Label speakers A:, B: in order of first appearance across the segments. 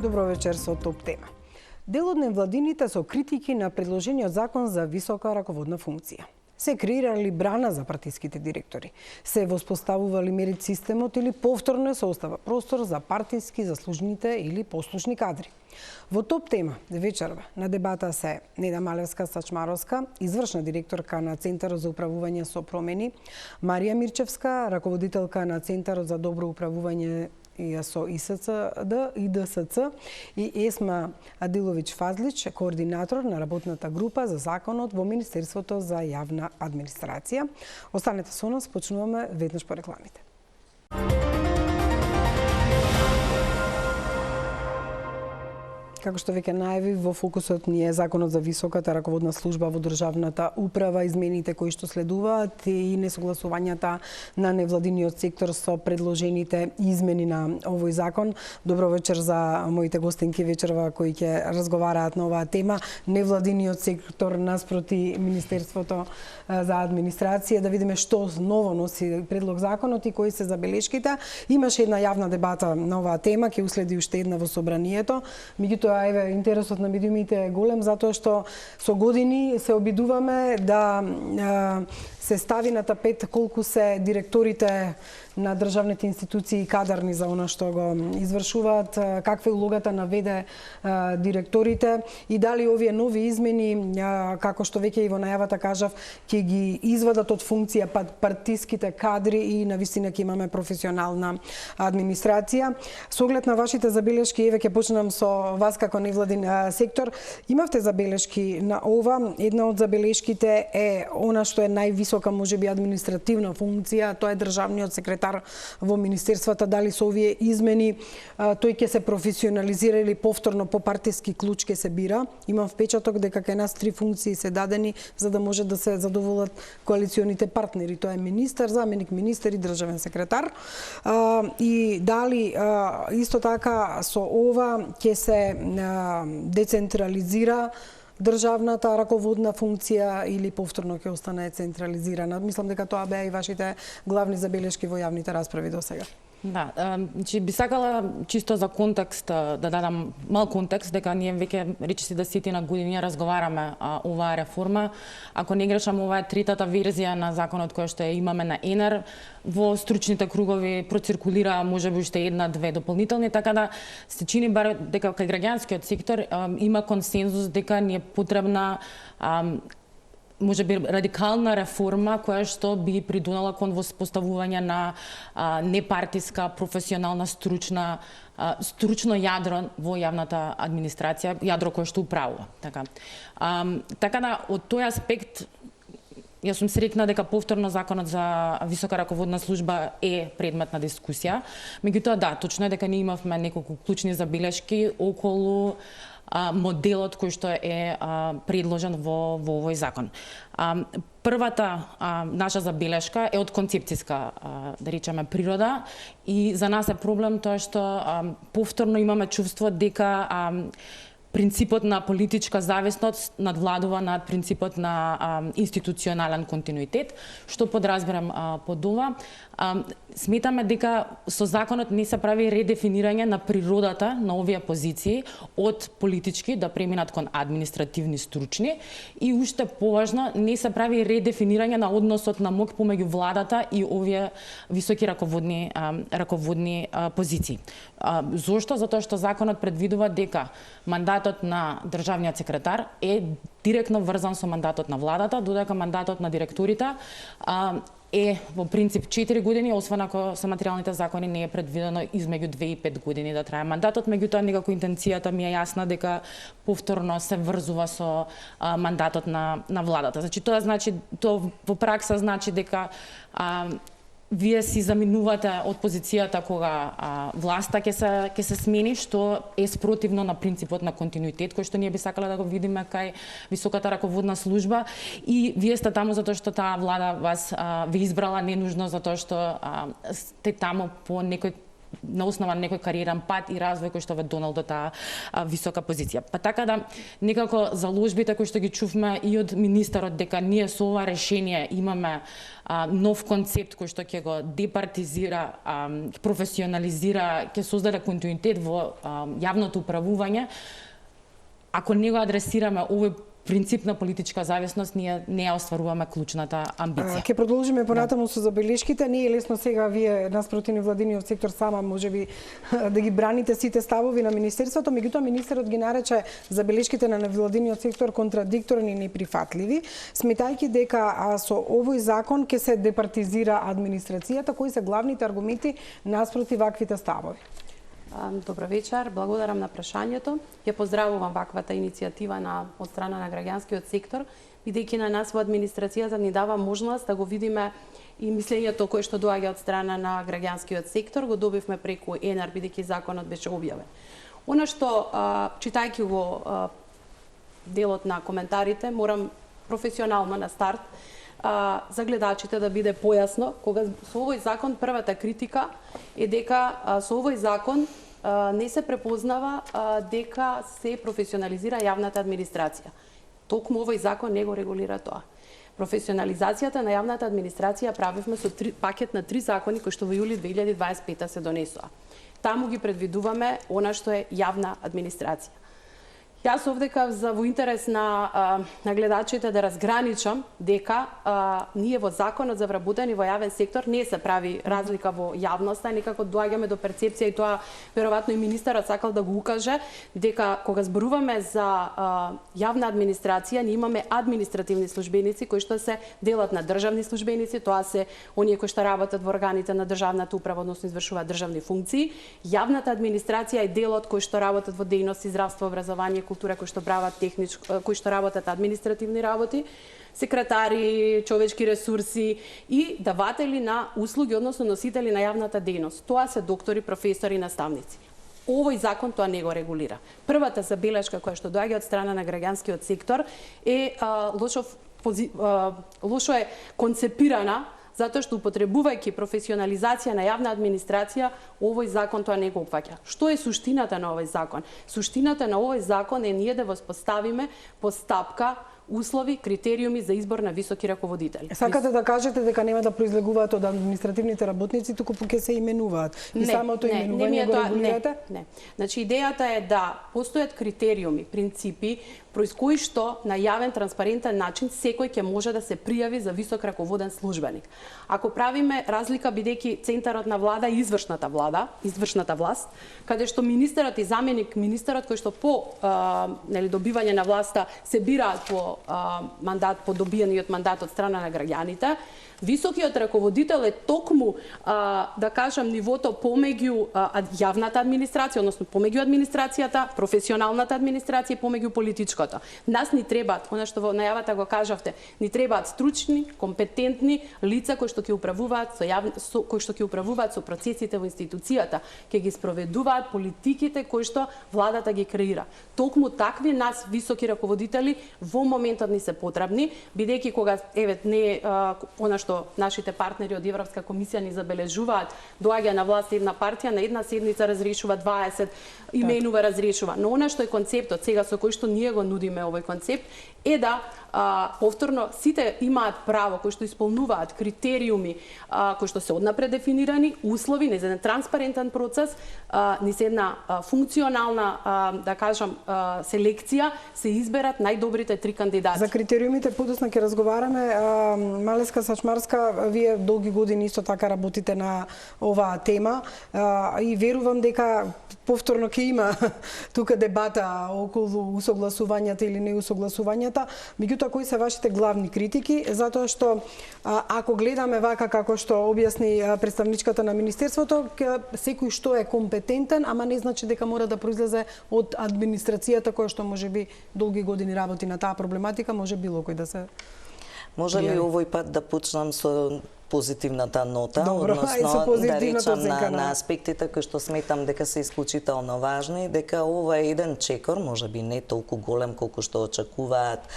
A: Добро вечер со топ тема. Дел од невладините со критики на предложениот закон за висока раководна функција. Се креирали брана за партиските директори, се воспоставували мерит системот или повторно се остава простор за партиски заслужните или послушни кадри. Во топ тема вечерва на дебата се Неда Малевска-Сачмаровска, извршна директорка на Центарот за управување со промени, Марија Мирчевска, раководителка на Центарот за добро управување со ИСЦД и ДСЦ, и Есма Адиловиќ-Фазлич, координатор на работната група за законот во Министерството за јавна администрација. Останете со нас, почнуваме веднаш по рекламите. Како што веќе најави, во фокусот ни е законот за високата раководна служба во државната управа, измените кои што следуваат и несогласувањата на невладиниот сектор со предложените измени на овој закон. Добро вечер за моите гостинки вечерва кои ќе разговараат на оваа тема. Невладиниот сектор наспроти Министерството за администрација, да видиме што ново носи предлог законот и кои се забелешките. Имаше една јавна дебата на оваа тема, ќе уследи уште една во собранието. Меѓутоа, интересот на медиумите е голем, затоа што со години се обидуваме да се стави на тапет колку се директорите на државните институции кадарни за она што го извршуваат, каква е улогата на ВД директорите и дали овие нови измени, како што веќе и во најавата кажав, ќе ги извадат од функција партиските кадри и навистина ќе имаме професионална администрација. Со оглед на вашите забелешки, еве ќе почнам со вас како невладин сектор. Имавте забелешки на ова. Една од забелешките е она што е највисока можеби административна функција, тоа е државниот секретар во министерствата. Дали со овие измени тој ќе се професионализира или повторно по партиски клуч ќе се бира. Имам впечаток дека кај нас 3 функции се дадени за да може да се задоволат коалиционите партнери. Тоа е министер, заменик министер и државен секретар. И дали исто така со ова ќе се децентрализира државната раководна функција или повторно ќе остане централизирана? Мислам дека тоа беа и вашите главни забелешки во јавните расправи до сега.
B: Да, че би сакала чисто за контекст да дадам мал контекст дека ние веќе речиси 10 на години разговараме оваа реформа. Ако не грешам, ова е третата верзија на законот која што имаме на ЕНЕР. Во стручните кругови проциркулира можеби уште една-две дополнителни, така да се чини бар дека кај граѓанскиот сектор има консензус дека ни е потребна можеби радикална реформа која што би придонела кон воспоставување на непартиска, професионална, стручно јадро во јавната администрација, јадро кое што управува. Така да, од тој аспект, јас сум среќна дека повторно законот за висока раководна служба е предмет на дискусија. Меѓутоа, да, точно е дека ние имавме неколку клучни забелешки околу моделот кој што е предложен во овој закон. Првата наша забелешка е од концепцијска, да речеме, природа и за нас е проблем тоа што повторно имаме чувство дека принципот на политичка зависност надвладува над принципот на институционален континуитет. Што подразбирам под ова? Сметаме дека со законот не се прави редефинирање на природата на овие позиции од политички да преминат кон административни, стручни и уште поважно не се прави редефинирање на односот на моќ помеѓу владата и овие високи раководни позиции. Зошто? Затоа што законот предвидува дека мандатот на државниот секретар е директно врзан со мандатот на владата, додека мандатот на директорите е во принцип 4 години, освен ако со материјалните закони не е предвидено измеѓу 2 и 5 години да трае мандатот, меѓутоа некако интенцијата ми е јасна дека повторно се врзува со мандатот на владата. Значи тоа во пракса значи дека вие си заминувате од позицијата кога власта ќе се смени, што е спротивно на принципот на континуитет, кој што ние би сакале да го видиме кај високата раководна служба, и вие сте таму затоа што таа влада вас ви избрала, не нужно затоа што сте таму по некој на основа на некој кариерен пат и развој кој што ве донел до таа висока позиција. Па така да некако заложбите кои што ги чувме и од министерот дека ние со ова решение имаме нов концепт кој што ќе го департизира, професионализира, ќе создаде континуитет во јавното управување. Ако не го адресираме овој принцип на политичка зависност, ние не ја остваруваме клучната амбиција.
A: Ќе продолжиме понатаму со забелешките. Не е лесно сега вие наспроти невладиниот сектор сама можеби да ги браните сите ставови на министерството, меѓутоа министерот ги нарече забелешките на невладиниот сектор контрадикторни и неприфатливи, сметајќи дека со овој закон ќе се департизира администрацијата. Кои се главните аргументи наспроти ваквите ставови?
C: Добро вечер, благодарам на прашањето. Ја поздравувам ваквата иницијатива од страна на граѓанскиот сектор, бидејќи на нас во администрацијата ни дава можност да го видиме и мислењето кое што доаѓа од страна на граѓанскиот сектор, го добивме преку ЕНАР, бидејќи законот беше објавен. Она што, читајќи го делот на коментарите, морам професионално на старт за гледачите да биде појасно, кога со овој закон првата критика е дека со овој закон не се препознава дека се професионализира јавната администрација. Токму овој закон не го регулира тоа. Професионализацијата на јавната администрација правивме со пакет на 3 закони кои што во јули 2025 се донесоа. Таму ги предвидуваме она што е јавна администрација. Јас овдека во интерес на гледачите да разграничам дека ние во законот за вработени во јавен сектор не се прави разлика во јавноста, некако доаѓаме до перцепција и тоа веројатно и министерот сакал да го укаже дека кога зборуваме за јавна администрација, ние имаме административни службеници кои што се делат на државни службеници, тоа се оние кои што работат во органите на државната управа, односно извршуваат државни функции. Јавната администрација е делот кој што работат во дејности здравство, образование, култура, кои што прават кои што работат административни работи, секретари, човечки ресурси и даватели на услуги, односно носители на јавната дејност. Тоа се доктори, професори, наставници. Овој закон тоа не го регулира. Првата забелешка која што доаѓа од страна на граѓанскиот сектор е лошо е концепирана, затоа што употребувајќи професионализација на јавна администрација, овој закон тоа не го опфаќа. Што е суштината на овој закон? Суштината на овој закон е ние да воспоставиме постапка, услови, критериуми за избор на високи раководители.
A: Сакате да кажете дека нема да произлегуваат од административните работници, туку ќе се именуваат. И самото именување го регулирате?
C: Не. Значи идејата е да постојат критериуми, принципи, произ кои што на јавен транспарентен начин секој ќе може да се пријави за висок раководен службеник. Ако правиме разлика бидејќи центарот на влада и извршната власт, каде што министерот и заменик министерот кои што по добивање на власта се бираат по мандат, по добиениот мандат од страна на граѓаните, високиот раководител е токму, да кажам, нивото помеѓу јавната администрација, односно помеѓу администрацијата, професионалната администрација и помеѓу политичкото. Нас ни требаат, она што во најавата го кажавте, ни требаат стручни, компетентни лица кои што ќе управуваат со процесите во институцијата, ќе ги спроведуваат политиките кои што владата ги креира. Токму такви нас високи раководители во моментот ни се потребни, бидејќи кога не она што нашите партнери од Европска комисија ни забележуваат, доаѓа на власт една партија, на една седница разрешува 20, именува, разрешува. Но она што е концептот сега со кој што ние го нудиме овој концепт е да повторно сите имаат право кои што исполнуваат критериуми кои што се однапред дефинирани, услови, низ еден транспарентен процес, низ една функционална, да кажам, селекција, се изберат најдобрите 3 кандидати.
A: За критериумите подоцна ќе разговараме. Малеска Сачмарска, вие долги години исто така работите на оваа тема и верувам дека повторно ќе има тука дебата околу усогласувањата или неусогласувањата. Меѓутоа, кои се вашите главни критики? Затоа што ако гледаме вака како што објасни представничката на министерството, секој што е компетентен, ама не значи дека мора да произлезе од администрацијата која што можеби долги години работи на таа проблематика, може било кој да се...
D: Може ли овој пат да почнам со позитивната нота,
A: Добро,
D: односно да речам на аспектите кои што сметам дека се исклучително важни, дека ова е еден чекор, можеби не толку голем колку што очекуваат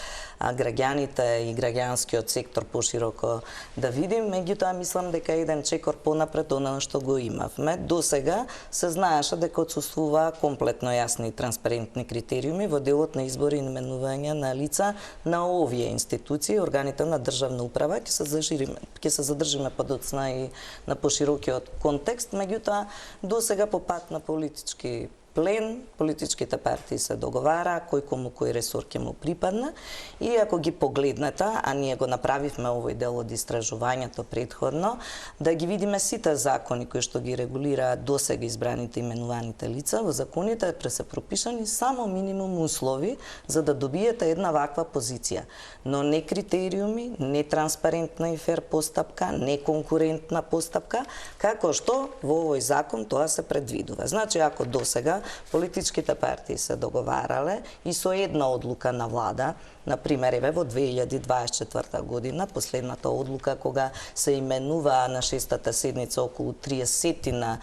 D: граѓаните и граѓанскиот сектор пошироко да видим, меѓутоа мислам дека еден чекор понапред она што го имавме. До сега се знаеше дека отсуствуваа комплетно јасни и транспарентни критериуми во делот на избори и именување на лица на овие институции, органите на државна управа. Ќе се задржиме подоцна и на поширокиот контекст, меѓутоа до сега по пат на политички плен, политичките партии се договара кој кому кој ресор ќе му припадне и ако ги погледнете, а ние го направивме овој дел од истражувањето претходно, да ги видиме сите закони кои што ги регулираат досега избраните именуваните лица, во законите се пропишани само минимум услови за да добиете една ваква позиција, но не критериуми, не транспарентна и фер постапка, не конкурентна постапка, како што во овој закон тоа се предвидува. Значи, ако досега политичките партии се договарале и со една одлука на влада, например, еве во 2024 година, последната одлука кога се именуваа на 6-та седница околу 30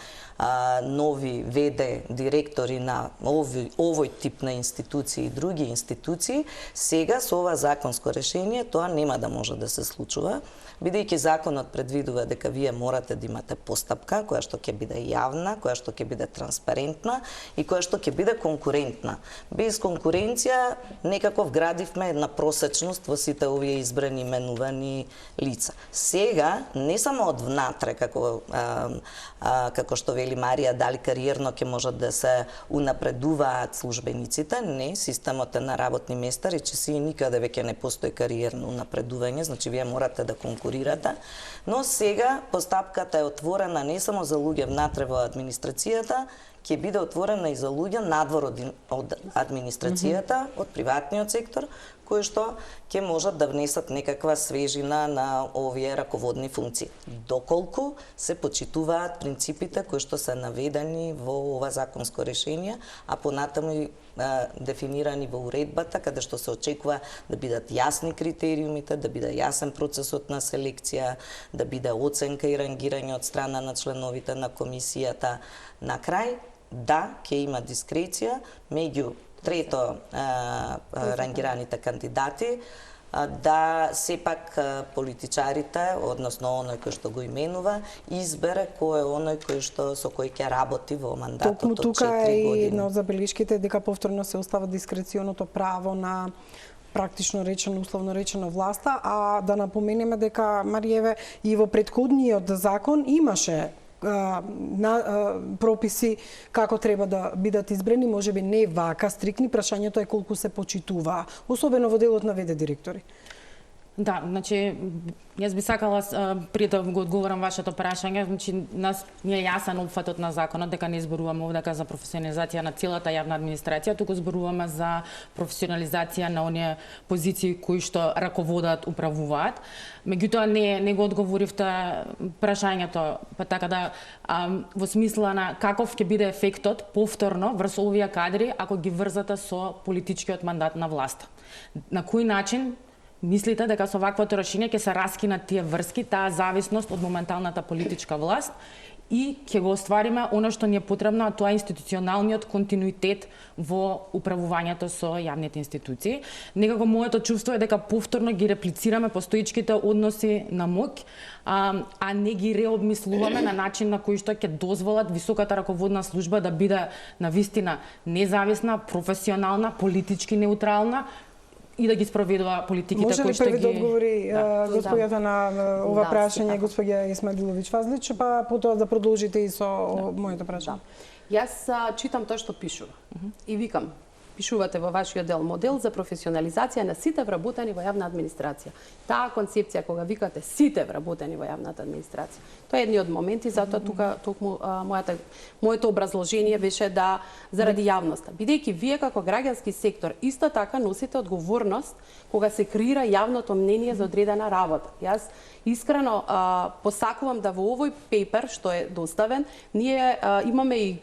D: нови ВД директори на овој тип на институции и други институции, сега со ова законско решение тоа нема да може да се случува, бидејќи законот предвидува дека вие морате да имате постапка која што ќе биде јавна, која што ќе биде транспарентна и која што ќе биде конкурентна. Без конкуренција некако вградивме една просечност во сите овие избрани именувани лица. Сега не само од внатре како што вели Марија, дали кариерно ќе можат да се унапредуваат службениците, не, системот е на работни места, речиси и никаде веќе не постои кариерно унапредување, значи вие морате да конкурирате, но сега постапката е отворена не само за луѓе внатре во администрацијата, ќе биде отворена и за луѓе надвор од администрацијата, од приватниот сектор, кои што ќе можат да внесат некаква свежина на овие раководни функции. Доколку се почитуваат принципите кои што се наведени во ова законско решение, а понатаму и дефинирани во уредбата, каде што се очекува да бидат јасни критериумите, да биде јасен процесот на селекција, да биде оценка и рангирање од страна на членовите на комисијата. На крај, да, ќе има дискреција меѓу трето рангираните кандидати, да сепак политичарите, односно оној кој што го именува, избере кој е оној кој што со кој ќе работи во мандатот од 4 години.
A: Токму тука е и една од забелишките дека повторно се остава дискреционото право на практично речено, условно речено власта, а да напоменеме дека Мариеве и во претходниот закон имаше прописи како треба да бидат избрани, можеби не вака стрикни, прашањето е колку се почитува, особено во делот на ВД директори.
B: Да, значи, јас би сакала пред да го одговорам вашето прашање, значи не е јасен опфатот на законот дека не зборуваме овде за професионализација на целата јавна администрација, туку зборуваме за професионализација на оние позиции кои што раководат, управуваат. Меѓутоа не го одговоривте прашањето, па така да во смисла на каков ќе биде ефектот повторно врз овие кадри ако ги врзате со политичкиот мандат на власта. На кој начин мислите дека со ваквото решение ќе се раскинат тие врски, таа зависност од моменталната политичка власт и ќе го оствариме она што ни е потребно, а тоа е институционалниот континуитет во управувањето со јавните институции. Некако моето чувство е дека повторно ги реплицираме постоичките односи на моќ, а не ги реобмислуваме на начин на кој што ќе дозволат високата раководна служба да биде навистина независна, професионална, политички неутрална, и да ги спроведува политиките кои што ги...
A: Може ли први да одговори господјата на ова прашање, господја Исмаилович Фазлич, па потоа да продолжите и со моето прашање?
C: Јас читам тоа што пишува и викам, пишувате во вашиот дел модел за професионализација на сите вработени во јавна администрација. Таа концепција кога викате сите вработени во јавната администрација, тоа е едни од моменти, затоа тука токму моето образложение беше да заради јавноста, бидејќи вие како граѓански сектор исто така носите одговорност кога се креира јавното мнение за одредена работа. Јас искрено посакувам да во овој пейпер што е доставен, ние имаме и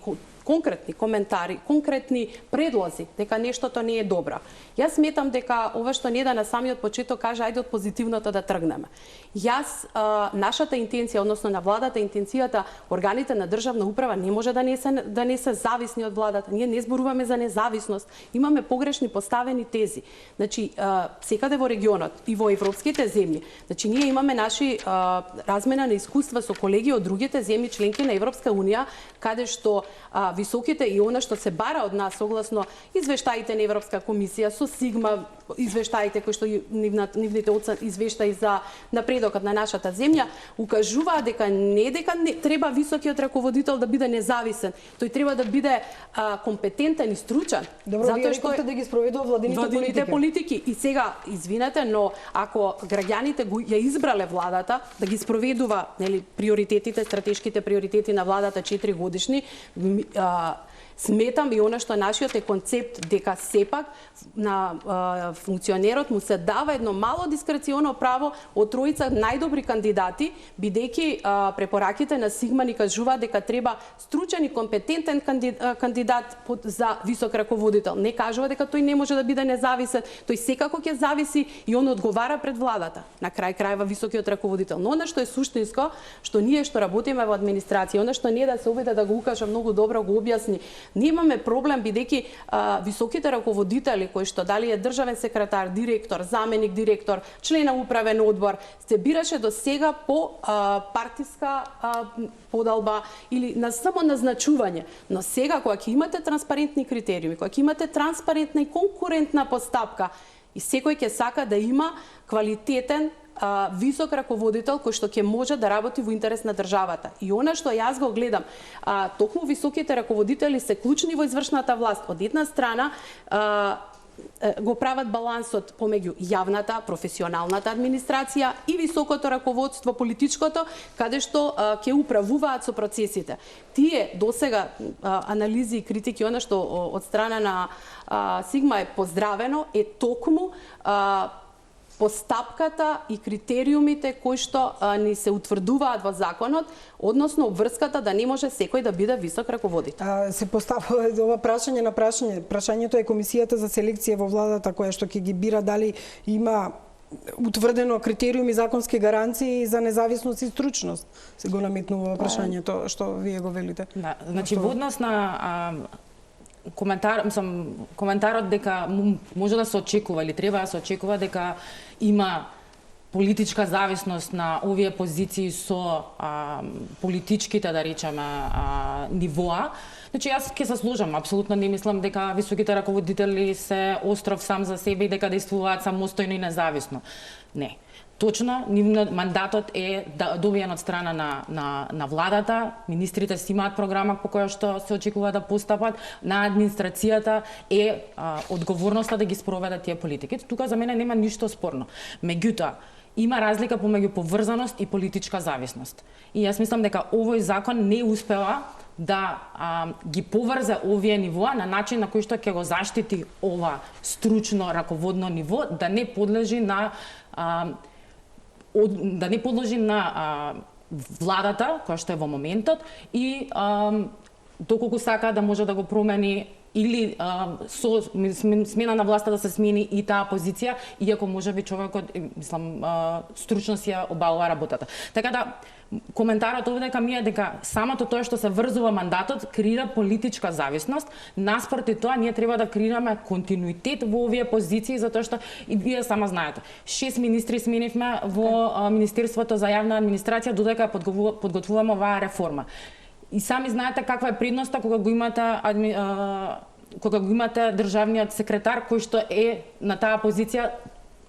C: конкретни коментари, конкретни предлози дека нештото не е добро. Јас сметам дека ова што Неда на самиот почеток кажа, ајде од позитивното да тргнеме. Јас, нашата интенција, односно на владата, интенцијата, органите на државна управа не може да не се зависни од владата. Ние не зборуваме за независност. Имаме погрешни поставени тези. Значи, секаде во регионот и во европските земји, значи ние имаме наши размена на искуства со колеги од другите земји членки на Европска унија, каде што високите и она што се бара од нас согласно извештаите на Европска комисија со Сигма, извештаите кои што нивните извештаи за напредокот на нашата земја укажуваат дека не треба високиот раководител да биде независен, тој треба да биде компетентен и стручен.
A: Добро, затоа што да ги спроведува владините
C: политики. И сега, извинете, но ако граѓаните ја избрале владата да ги спроведува, нели, приоритетите, стратешките приоритети на владата 4 годишни, сметам и она што нашиот е концепт дека сепак на функционерот му се дава едно мало дискреционо право од тројца најдобри кандидати, бидејќи препораките на Сигма ни кажуваат дека треба стручен и компетентен кандидат за висок раководител. Не кажува дека тој не може да биде независен, тој секако ќе зависи и он одговара пред владата. На крај крајва високиот раководител. Но она што е суштинско, што ние што работиме во администрација, она што не да се обиде да го укаже многу добро, го објасни. Ние имаме проблем бидејќи високите раководители кои што дали е државен секретар, директор, заменик директор, член на управен одбор, се бираше до сега по партиска подалба или на само назначување. Но сега кога ќе имате транспарентни критериуми, кога ќе имате транспарентна и конкурентна постапка и секој ќе сака да има квалитетен висок раководител кој што ќе може да работи во интерес на државата. И она што јас го гледам, токму високите раководители се клучни во извршната власт. Од една страна го прават балансот помеѓу јавната, професионалната администрација и високото раководство, политичкото, каде што ќе управуваат со процесите. Тие досега анализи и критики, она што од страна на Сигма е поздравено, е токму постапката и критериумите кои што ни се утврдуваат во законот, односно обврската да не може секој да биде висок раководител.
A: Се поставува ова прашање на прашање. Прашањето е комисијата за селекција во владата која што ќе ги бира дали има утврдено критериуми, законски гаранции за независност и стручност. Се го наметнува прашањето што вие го велите.
B: Да, значи во однос на коментарот дека може да се очекува или треба да се очекува дека има политичка зависност на овие позиции со политичките, да речеме, нивоа. Значи, јас ќе се сложам, апсолутно не мислам дека високите раководители се остров сам за себе и дека действуваат самостојно и независно. Не. Точно, мандатот е добиен од страна на владата, министрите си имаат програма по која што се очекува да постапат, на администрацијата е одговорноста да ги спроведат тие политики. Тука за мене нема ништо спорно. Меѓутоа, има разлика помеѓу поврзаност и политичка зависност. И јас мислам дека овој закон не успева да ги поврзе овие нивоа на начин на кој што ќе го заштити ова стручно раководно ниво, да не подлежи на владата, која што е во моментот, и доколку сака да може да го промени или со смена на власта да се смени и таа позиција, иако можеби човекот, мислам, стручно си ја обавува работата. Така да, коментарот овде кај ми е дека самото тоа што се врзува мандатот креира политичка зависност. Наспроти тоа, ние треба да креираме континуитет во овие позиции, затоа што и вие сама знаете. 6 министри сменивме во Министерството за јавна администрација додека подготвуваме оваа реформа. И сами знаете каква е предноста кога го имате државниот секретар кој што е на таа позиција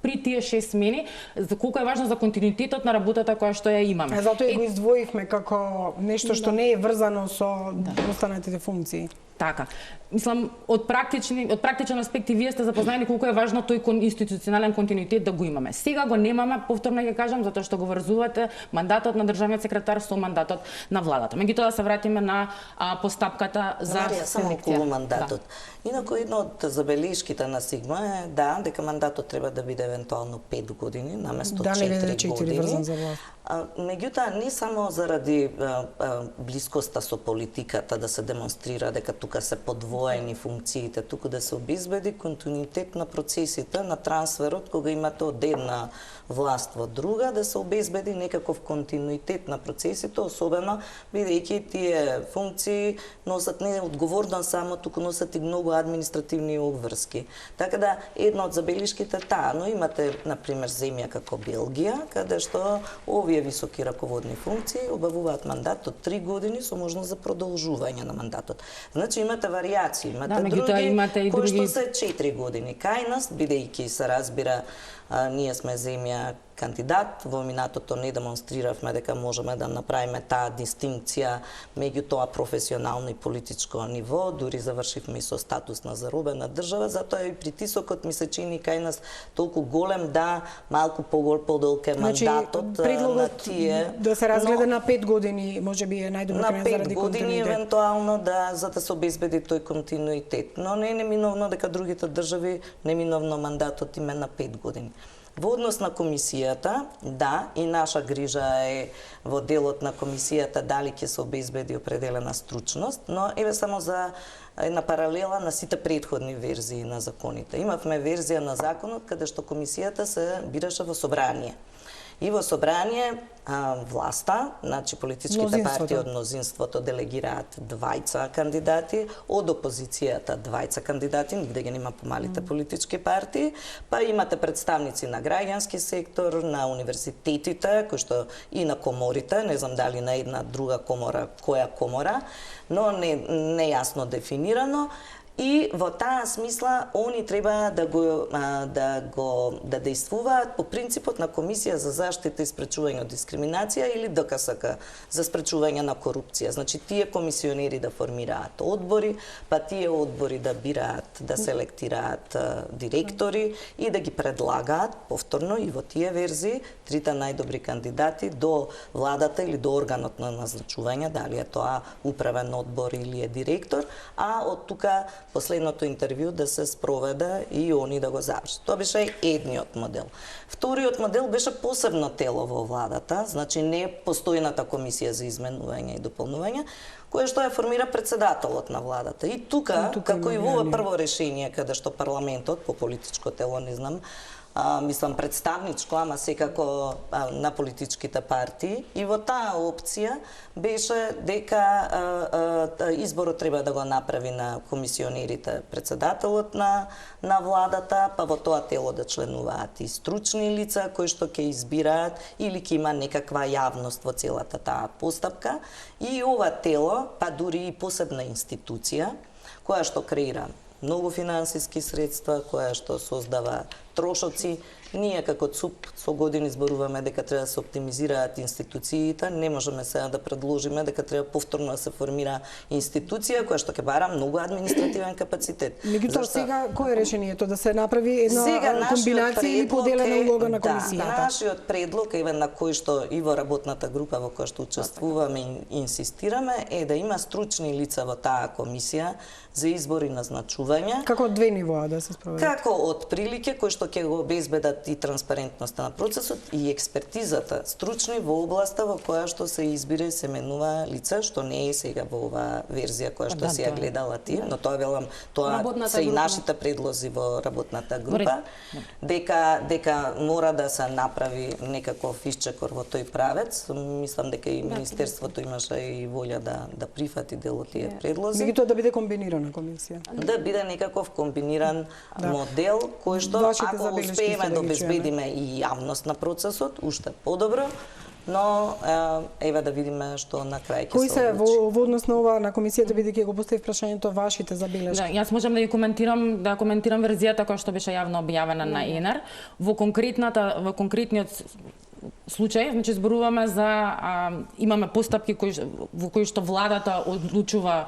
B: при тие 6 смени, за колку е важно за континуитетот на работата која што ја имаме.
A: Затоа го издвоивме како нешто што не е врзано со останатите функции.
B: Така. Мислам, од практичен аспект и вие сте запознаени колку е важно тој институционален континуитет да го имаме. Сега го немаме, повторно ќе кажам, затоа што го врзувате мандатот на државниот секретар со мандатот на владата. Меѓутоа да се вратиме на постапката за
D: Марија, само
B: селекција.
D: околу мандатот. Инаку едно од забелешките на Сигма е дека мандатот треба да биде евентуално 5 години наместо 4 години.
A: Врзан за власт.
D: Меѓутоа, не само заради блискоста со политиката да се демонстрира дека тука се подвоени функциите, туку да се обезбеди континуитет на процесите, на трансферот, кога имате од една власт во друга, да се обезбеди некаков континуитет на процесите, особено бидејќи тие функции носат не одговорност само, туку носат и многу административни обврски. Така да, една од забелишките таа, но имате, например, земја како Белгија, каде што овие високи раководни функции обавуваат мандат од 3 години со можност за продолжување на мандатот. Значи имате варијации, имате кои што се 4 години. Кај нас, бидејќи се разбира, ние сме земја кандидат, во минатото не демонстриравме дека можеме да направиме таа дистинкција меѓу тоа професионално и политичко ниво, дури завршивме и со статус на заробена држава, затоа и притисокот ми се чини кај нас толку голем да малку подолг е мандатот на тие.
A: Да се разгледа на 5 години, можеби е најдобро
D: на
A: заради
D: 5 години евентуално за да се обезбеди тој континуитет, но не е неминовно дека другите држави неминовно мандатот им е на 5 години. Во однос на комисијата, да, и наша грижа е во делот на комисијата дали ќе се обезбеди определена стручност, но еве само за една паралела на сите претходни верзии на законите. Имавме верзија на законот каде што комисијата се бираше во собрание. И во собрание власта, значи политичките партии од мнозинството делегираат 2 кандидати, од опозицијата 2 кандидати, нигде ги нема помалите политички партии, па имате представници на граѓански сектор, на универзитетите, кои што и на коморите, не знам дали на една друга комора, која комора, но не јасно дефинирано. И во таа смисла они треба да действуваат по принципот на Комисија за заштита и спречување од дискриминација или ДКСК за спречување на корупција. Значи тие комисионери да формираат одбори, па тие одбори да бираат, да селектираат директори и да ги предлагаат повторно и во тие верзии трите најдобри кандидати до владата или до органот на назначување, дали е тоа управен одбор или е директор, а од тука последното интервју да се спроведе и они да го завршат. Тоа беше едниот модел. Вториот модел беше посебно тело во владата, значи не постојната комисија за изменување и дополнување, кое што ја формира председателот на владата. И тука како и во прво решение, каде што парламентот, по политичко тело, не знам, мислам представничко, ама секако на политичките партии, и во таа опција беше дека изборот треба да го направи на комисионерите председателот на владата, па во тоа тело да членуваат и стручни лица кои што ќе избираат или ќе има некаква јавност во целата таа постапка, и ова тело, па дури и посебна институција која што креира многу финансиски средства, која што создава трошоци. Ние како ЦУП со години зборуваме дека треба да се оптимизираат институциите, не можеме сега да предложиме дека треба повторно да се формира институција која што ќе бара многу административен капацитет.
A: Меѓутоа сега кој е решението, да се направи една комбинација или поделена улога на комисијата?
D: Да, нашиот предлог е на кој што и во работната група во која што учествуваме и инсистираме е да има стручни лица во таа комисија за избор и назначување.
A: Како од 2 нивоа да се спроведат?
D: Како од прилике кои што ќе го обезбедат и транспарентноста на процесот и експертизата, стручни во областа во која што се избира и се менува лица, што не е сега во оваа верзија која што си ја гледала ти, но тоа велам, тоа се и нашите предлози во работната група, дека мора да се направи некаков исчекор во тој правец. Мислам дека и Министерството имаше и волја да прифати дел од тие предлози.
A: Меѓутоа да биде комбинирана комисија.
D: Да биде некаков комбиниран модел кој што ако успееме да обезбедиме и јавност на процесот, уште подобро, но еве да видиме што на крај ќе се
A: Кои се во однос на ова на комисијата, бидејќи го поставив прашањето, вашите забелешки?
B: Да, јас можам да ја коментирам верзијата која што беше јавно објавена на ЕНР. Во конкретниот случај, значи зборуваме за имаме постапки во кои што владата одлучува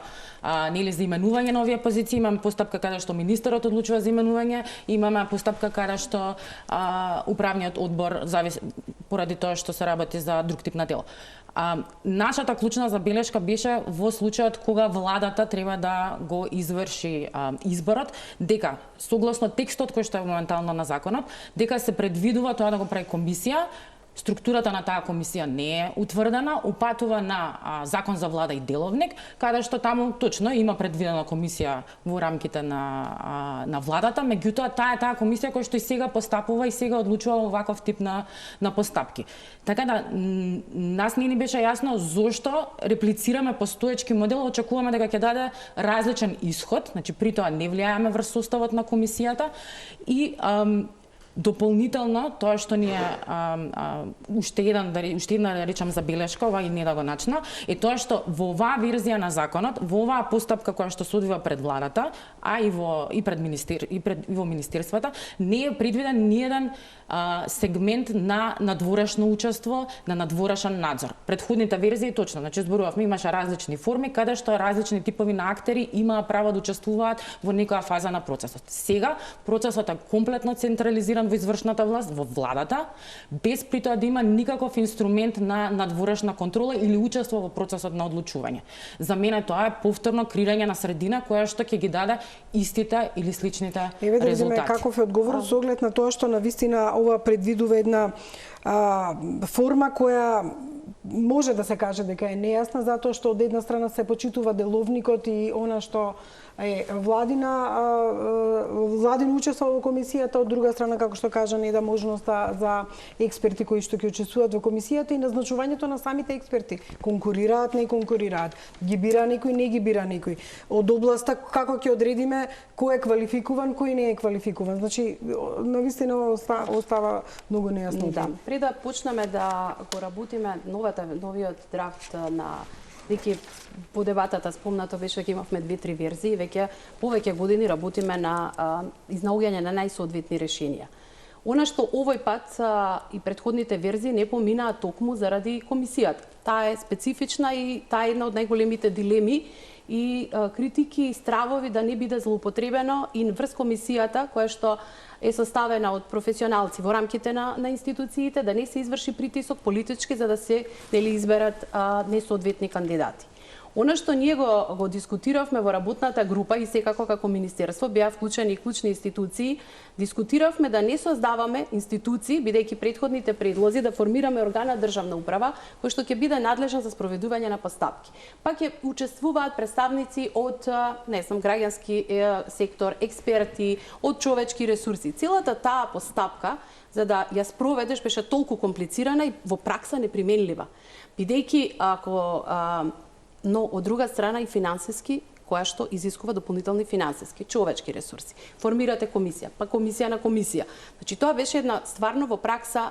B: нели за именување на овие позиции, имаме постапка каде што министерот одлучува за именување, имаме постапка каде што управниот одбор зависи поради тоа што се работи за друг тип на дело. Нашата клучна забелешка беше во случајот кога владата треба да го изврши изборот, дека согласно текстот кој што е моментално на законот, дека се предвидува тоа да го прави комисија. Структурата на таа комисија не е утврдена, упатува на закон за влада и деловник, каде што таму точно има предвидена комисија во рамките на владата, меѓутоа таа комисија која што и сега постапува и сега одлучува оваков тип на постапки. Така да нас не ни беше јасно зошто реплицираме постоечки модел, очекуваме дека ќе даде различен исход, значи при тоа не влијаеме врз составот на комисијата и дополнително тоа што ни е уште една да речам забелешка, ова и не да го начна, е тоа што во оваа верзија на законот, во оваа постапка која што се одвива пред владата, а и во министерствата, не е предвиден ниеден сегмент на надворешно учество, на надворешен надзор. Предходните верзии точно, значи зборувавме, имаше различни форми каде што различни типови на актери имаа право да учествуваат во некоја фаза на процесот. Сега процесот е комплетно централизиран во извршната власт, во владата, без при тоа да има никаков инструмент на надворешна контрола или учество во процесот на одлучување. За мене тоа е повторно креирање на средина која што ќе ги даде истите или сличните резултати.
A: Еве да видиме каков е одговорот со оглед на тоа што навистина ова предвидува една форма која може да се каже дека е нејасна затоа што од една страна се почитува деловникот и она што е владин учество во комисијата, од друга страна, како што кажа, не да можност за експерти кои што ќе учествуваат во комисијата и назначувањето на самите експерти. Конкурираат, не конкурираат, ги бира некој, не ги бира некој. Од областа како ќе одредиме кој е квалификуван, кој не е квалификуван. Значи, навистина остава многу нејасно.
C: Да, пред да почнеме да го работиме новиот драфт на веќе по дебатата спомнато беше дека имавме 2-3 верзии, веќе повеќе години работиме на изнаоѓање на најсоодветни решенија. Она што овој пат и претходните верзии не поминаа токму заради комисијата. Таа е специфична и таа е една од најголемите дилеми и критики и стравови да не биде злоупотребено и врз комисијата која што е составена од професионалци во рамките на институциите, да не се изврши притисок политички за да се изберат несоодветни кандидати. Она што ние го дискутиравме во работната група и секако како министерство беа вклучени клучни институции, дискутиравме да не создаваме институции, бидејќи претходните предлози да формираме орган на државна управа кој што ќе биде надлежен за спроведување на постапки. Пак ќе учествуваат представници од граѓански сектор, експерти, од човечки ресурси. Целата таа постапка за да ја спроведеш беше толку комплицирана и во пракса неприменлива. Бидејќи но од друга страна и финансиски, која што изискува дополнителни финансиски, човечки ресурси. Формирате комисија, па комисија на комисија. Значи тоа беше една стварно во пракса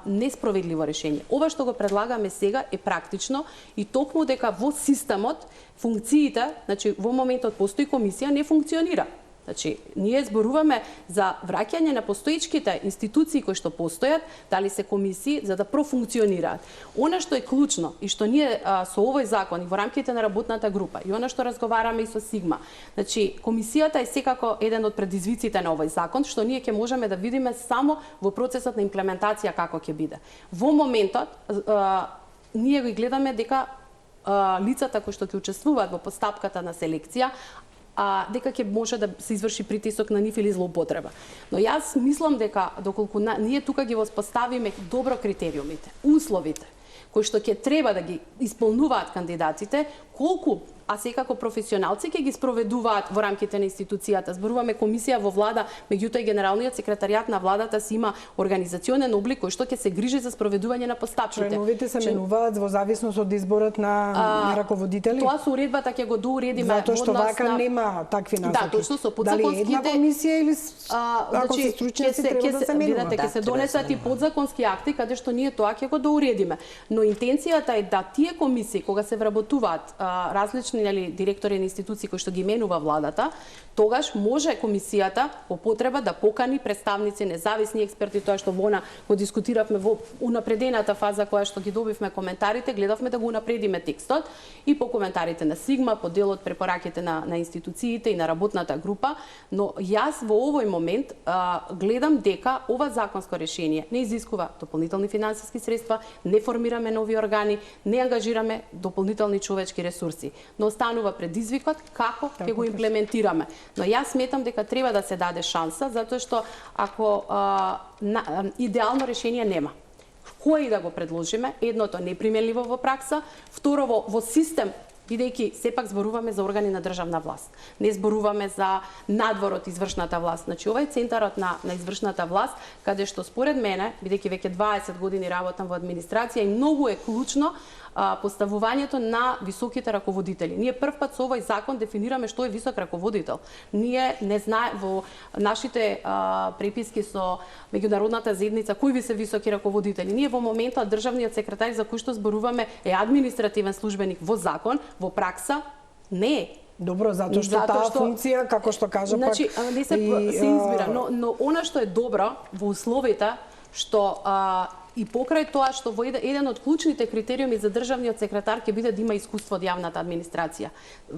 C: несправедливо решение. Ова што го предлагаме сега е практично и токму дека во системот функциите, значи во моментот постои комисија, не функционира. Значи, ние зборуваме за враќање на постоечките институции кои што постојат, дали се комисии, за да профункционираат. Она што е клучно и што ние со овој закон и во рамките на работната група и она што разговараме и со Сигма, значи, комисијата е секако еден од предизвиците на овој закон, што ние ќе можеме да видиме само во процесот на имплементација како ќе биде. Во моментот, ние го гледаме дека лицата кои што ќе учествуваат во постапката на селекција, дека ќе може да се изврши притисок на нив или злоупотреба. Но јас мислам дека доколку ние тука ги воспоставиме добро критериумите, условите кои што ќе треба да ги исполнуваат кандидатите, колку секако професионалци ќе ги спроведуваат во рамките на институцијата. Зборуваме комисија во влада, меѓутоа и генералниот секретаријат на владата си има организационен облик кој што ќе се грижи за спроведување на постапките.
A: Членовите се менуваат во зависност од изборот на раководители.
C: Тоа со уредбата ќе го доуредиме.
A: Затоа што вака нема такви насоки.
C: Да, точно со подзаконските.
A: Дали една комисија или ако се стручњаци треба да се менуваат.
C: Ќе се донесат и подзаконски акти каде што ние тоа ќе го доуредиме. Но интенцијата е да тие комисии кога се вработуваат различни директори на институции кои што ги менува владата, тогаш може комисијата по потреба да покани представници, независни експерти, тоа што вона го дискутиравме во унапредената фаза која што ги добивме коментарите, гледавме да го унапредиме текстот и по коментарите на Сигма, по дел од препораките на институциите и на работната група, но јас во овој момент гледам дека ова законско решение не изискува дополнителни финансиски средства, не формираме нови органи, не ангажираме дополнителни човечки ресурси, но останува предизвикот како ќе го имплементираме. Но јас сметам дека треба да се даде шанса, затоа што ако идеално решение нема. Кој да го предложиме, едното неприменливо во пракса, второ во систем, бидејќи сепак зборуваме за органи на државна власт. Не зборуваме за надвор од извршната власт. Значи, ова е центарот на извршната власт, каде што според мене, бидејќи веќе 20 години работам во администрација, и многу е клучно поставувањето на високите раководители. Ние првпат со овој закон дефинираме што е висок раководител. Ние не знае во нашите преписки со меѓународната заедница кои ви се високи раководители. Ние во моментот државниот секретар за кој што зборуваме е административен службеник во закон, во пракса не е.
A: Добро, затоа што таа функција, како што кажа,
C: значи,
A: пак...
C: не се избира, но она што е добро во условите, што и покрај тоа што во еден од клучните критериуми за државниот секретар ќе биде да има искуство од јавната администрација.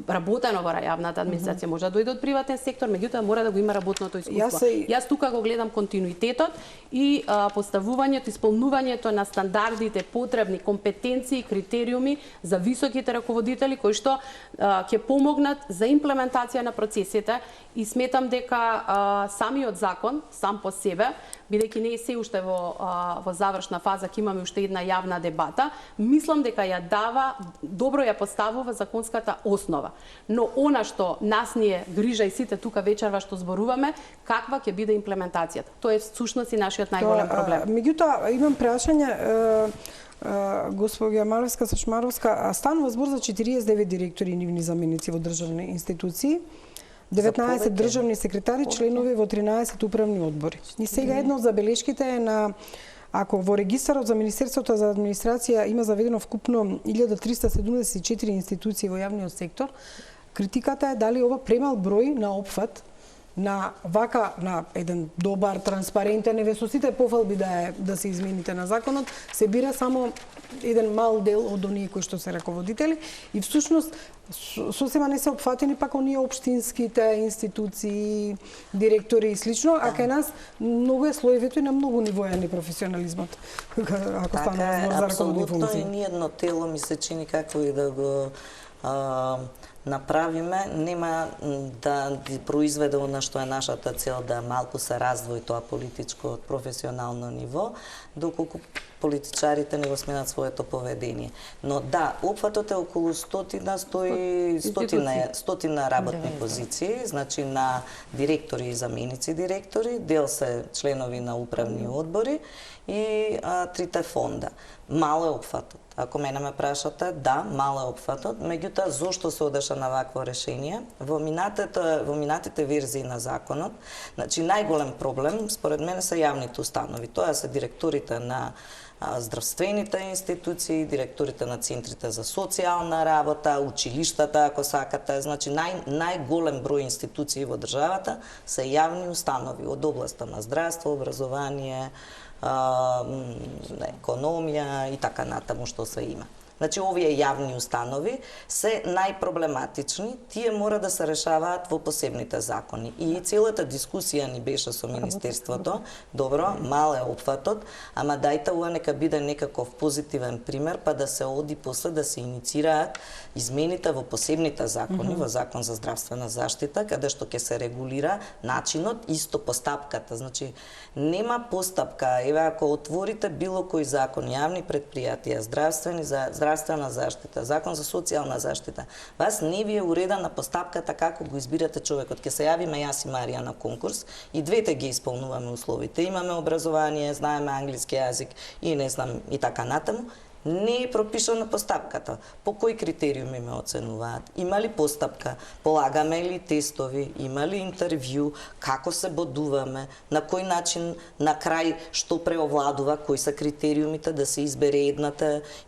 C: Работено во јавната администрација може да дојде од приватен сектор, меѓутоа мора да го има работното искуство. Јас тука го гледам континуитетот и поставувањето, исполнувањето на стандардите потребни, компетенции, критериуми за високите раководители кои што ќе помогнат за имплементација на процесите и сметам дека самиот закон сам по себе, бидејќи не е се уште во завршна фаза, ќе имаме уште една јавна дебата, мислам дека ја дава, добро ја поставува законската основа. Но она што нас ни е грижа и сите тука вечерва што зборуваме, каква ќе биде имплементацијата. Тоа е всушност и нашиот најголем проблем.
A: Меѓутоа, имам прашање, господја Малевска Сашмаровска, станува збор за 49 директори и нивни заменици во државни институции, 19 државни секретари, членови во 13 управни одбори. И сега едно од забелешките е на, ако во регистарот за Министерството за администрација има заведено вкупно 1374 институции во јавниот сектор, критиката е дали ова премал број на опфат на еден добар, транспарентен, еве со сите пофалби да се измените на законот, се бира само еден мал дел од оние кои што се раководители и всушност сосема не се опфатени пак оние општинските институции, директори и слично, а кај нас многу е слоевито и на многу нивоја непрофесионализмот, ако станува збор за раководни функции.
D: Апсолутно, и ниедно тело ми се чини какво и да го направиме, нема да произведе она што е нашата цел, да малку се раздвои тоа политичко од професионално ниво, доколку политичарите не го сменат своето поведение. Но да, опфатот е околу 100 работни позиции, значи на директори и заменици директори, дел се членови на управни одбори и трите фонда. Мал е опфатот. Ако мене ме прашате, да, мал е опфатот, меѓутоа зошто се одеше на вакво решение? Во минатите верзии на законот, значи најголем проблем според мене се јавните установи. Тоа се директорите на здравствените институции, директорите на центрите за социјална работа, училиштата, ако сакате, значи најголем број институции во државата се јавни установи од областа на здравство, образование, економија и така натаму што се има. Значи, овие јавни установи се најпроблематични, тие мора да се решаваат во посебните закони. И целата дискусија ни беше со Министерството, добро, мал е опфатот, ама дајте ова нека биде некаков позитивен пример, па да се оди после да се иницираат измените во посебните закони, во Закон за здравствена заштита, каде што ќе се регулира начинот, исто постапката. Значи, нема постапка. Еве, ако отворите било кој закон, јавни предпријатија, здравствена заштита, Закон за социјална заштита, вас не ви е уредена постапката како го избирате човекот. Ќе се јавиме јас и Марија на конкурс и двете ги исполнуваме условите. Имаме образование, знаеме англиски јазик и не знам и така натаму. Не е пропишана постапката. По кои критериуми ме оценуваат? Има ли постапка? Полагаме ли тестови? Има ли интервју? Како се бодуваме? На кој начин на крај што преовладува? Кои се критериумите да се избере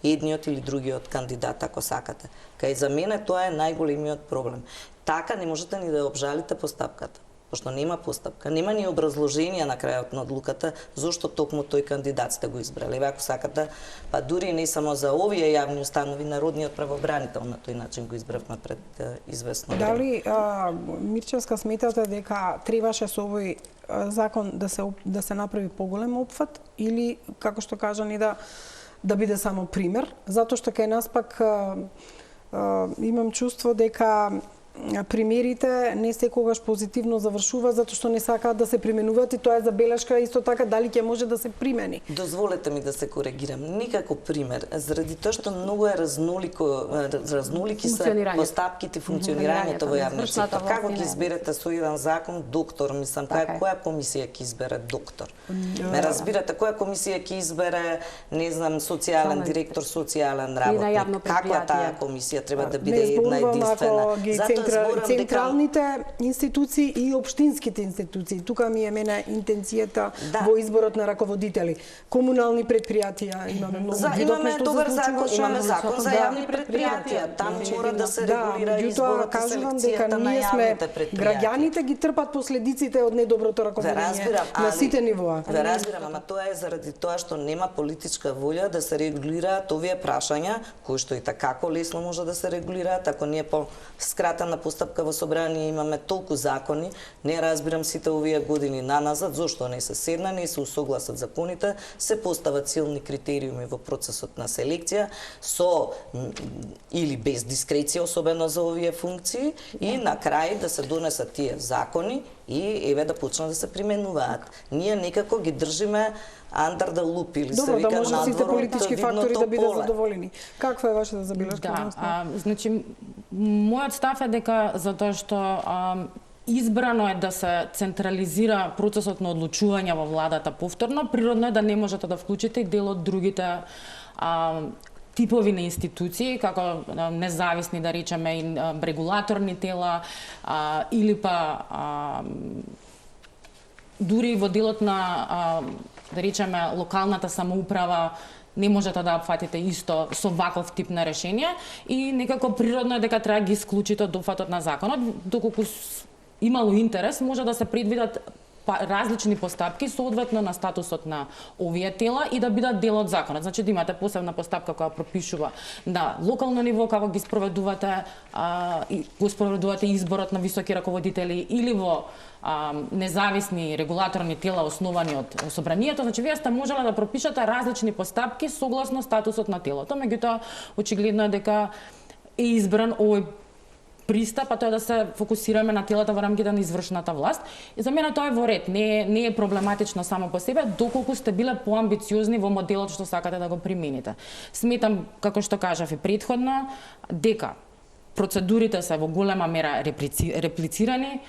D: едниот или другиот кандидат, ако сакате? Кај за мене тоа е најголемиот проблем. Така не можете ни да обжалите постапката, пошто нема постапка, нема ни образложение на крајот на одлуката зошто токму тој кандидат сте го избрали. Еве ако сакате, па дури не само за овие јавни установи, народниот правобранител на тој начин го избравме пред известно време.
A: Дали Мирчевска сметате дека требаше со овој закон да се направи поголем опфат или како што кажа ни да биде само пример, затоа што кај нас пак имам чувство дека примерите не секогаш позитивно завршува затоа што не сакаат да се применуваат и тоа е забелешка исто така дали ќе може да се примени.
D: Дозволете ми да се коригирам. Никако пример, заради тоа што многу е разнолики се постапките, функционирањето во јавниот сектор. Како ќе изберете со еден закон доктор, мислам, која комисија ќе избере доктор? Ме разбирате, која комисија ќе избере, не знам, социјален директор, социјален работник? Каква таа комисија треба да биде една единствена?
A: Централните институции и општинските институции. Тука ми е мене интенцијата во изборот на раководители. Комунални предпријатија имаме многу.
D: Имаме добар закон, имаме закон за јавни предпријатија. Там мора да се регулира изборот и селекцијата на јавните предпријатија.
A: Граѓаните ги трпат последиците од недоброто раководење на сите нивоа.
D: Ве разбирам, ама тоа е заради тоа што нема политичка волја да се регулираат овие прашања, кои што и такако лесно може да се регулираат, ако ние по скратена постапка во собрание имаме толку закони, не разбирам сите овие години наназад зошто не се седна, не се усогласат законите, се постават силни критериуми во процесот на селекција со или без дискреција, особено за овие функции, и на крај да се донесат тие закони и еве да почнат да се применуваат. Ние некако ги држиме under the loop или се вика надвор од
A: сите политички фактори да бидат
D: поле.
A: задоволени. Каква е вашата забелешка?
B: Значи, мојот став е дека затоа што избрано е да се централизира процесот на одлучување во владата повторно, природно е да не можете да вклучите и дел од другите типови на институции, како независни, да речеме, и регулаторни тела, или па дури во делот на, да речеме, локалната самоуправа, не можете да апфатите исто со ваков тип на решение и некако природно е дека треба ги исклучите од дофатот на законот, доколку имало интерес, може да се предвидат различни постапки соодветно на статусот на овие тела и да бидат дел од законот. Значи да имате посебна постапка која пропишува на локално ниво како ги спроведувате изборот на високи раководители или во независни регулаторни тела основани од собранието. Значи вие сте можеле да пропишете различни постапки согласно статусот на телото. Меѓутоа очигледно е дека е избран овој пристап, а тоа е да се фокусираме на телата во рамките на извршната власт. И за мене тоа е во ред, не е проблематично само по себе, доколку сте биле поамбициозни во моделот што сакате да го примените. Сметам, како што кажав и претходно, дека процедурите се во голема мера реплицирани,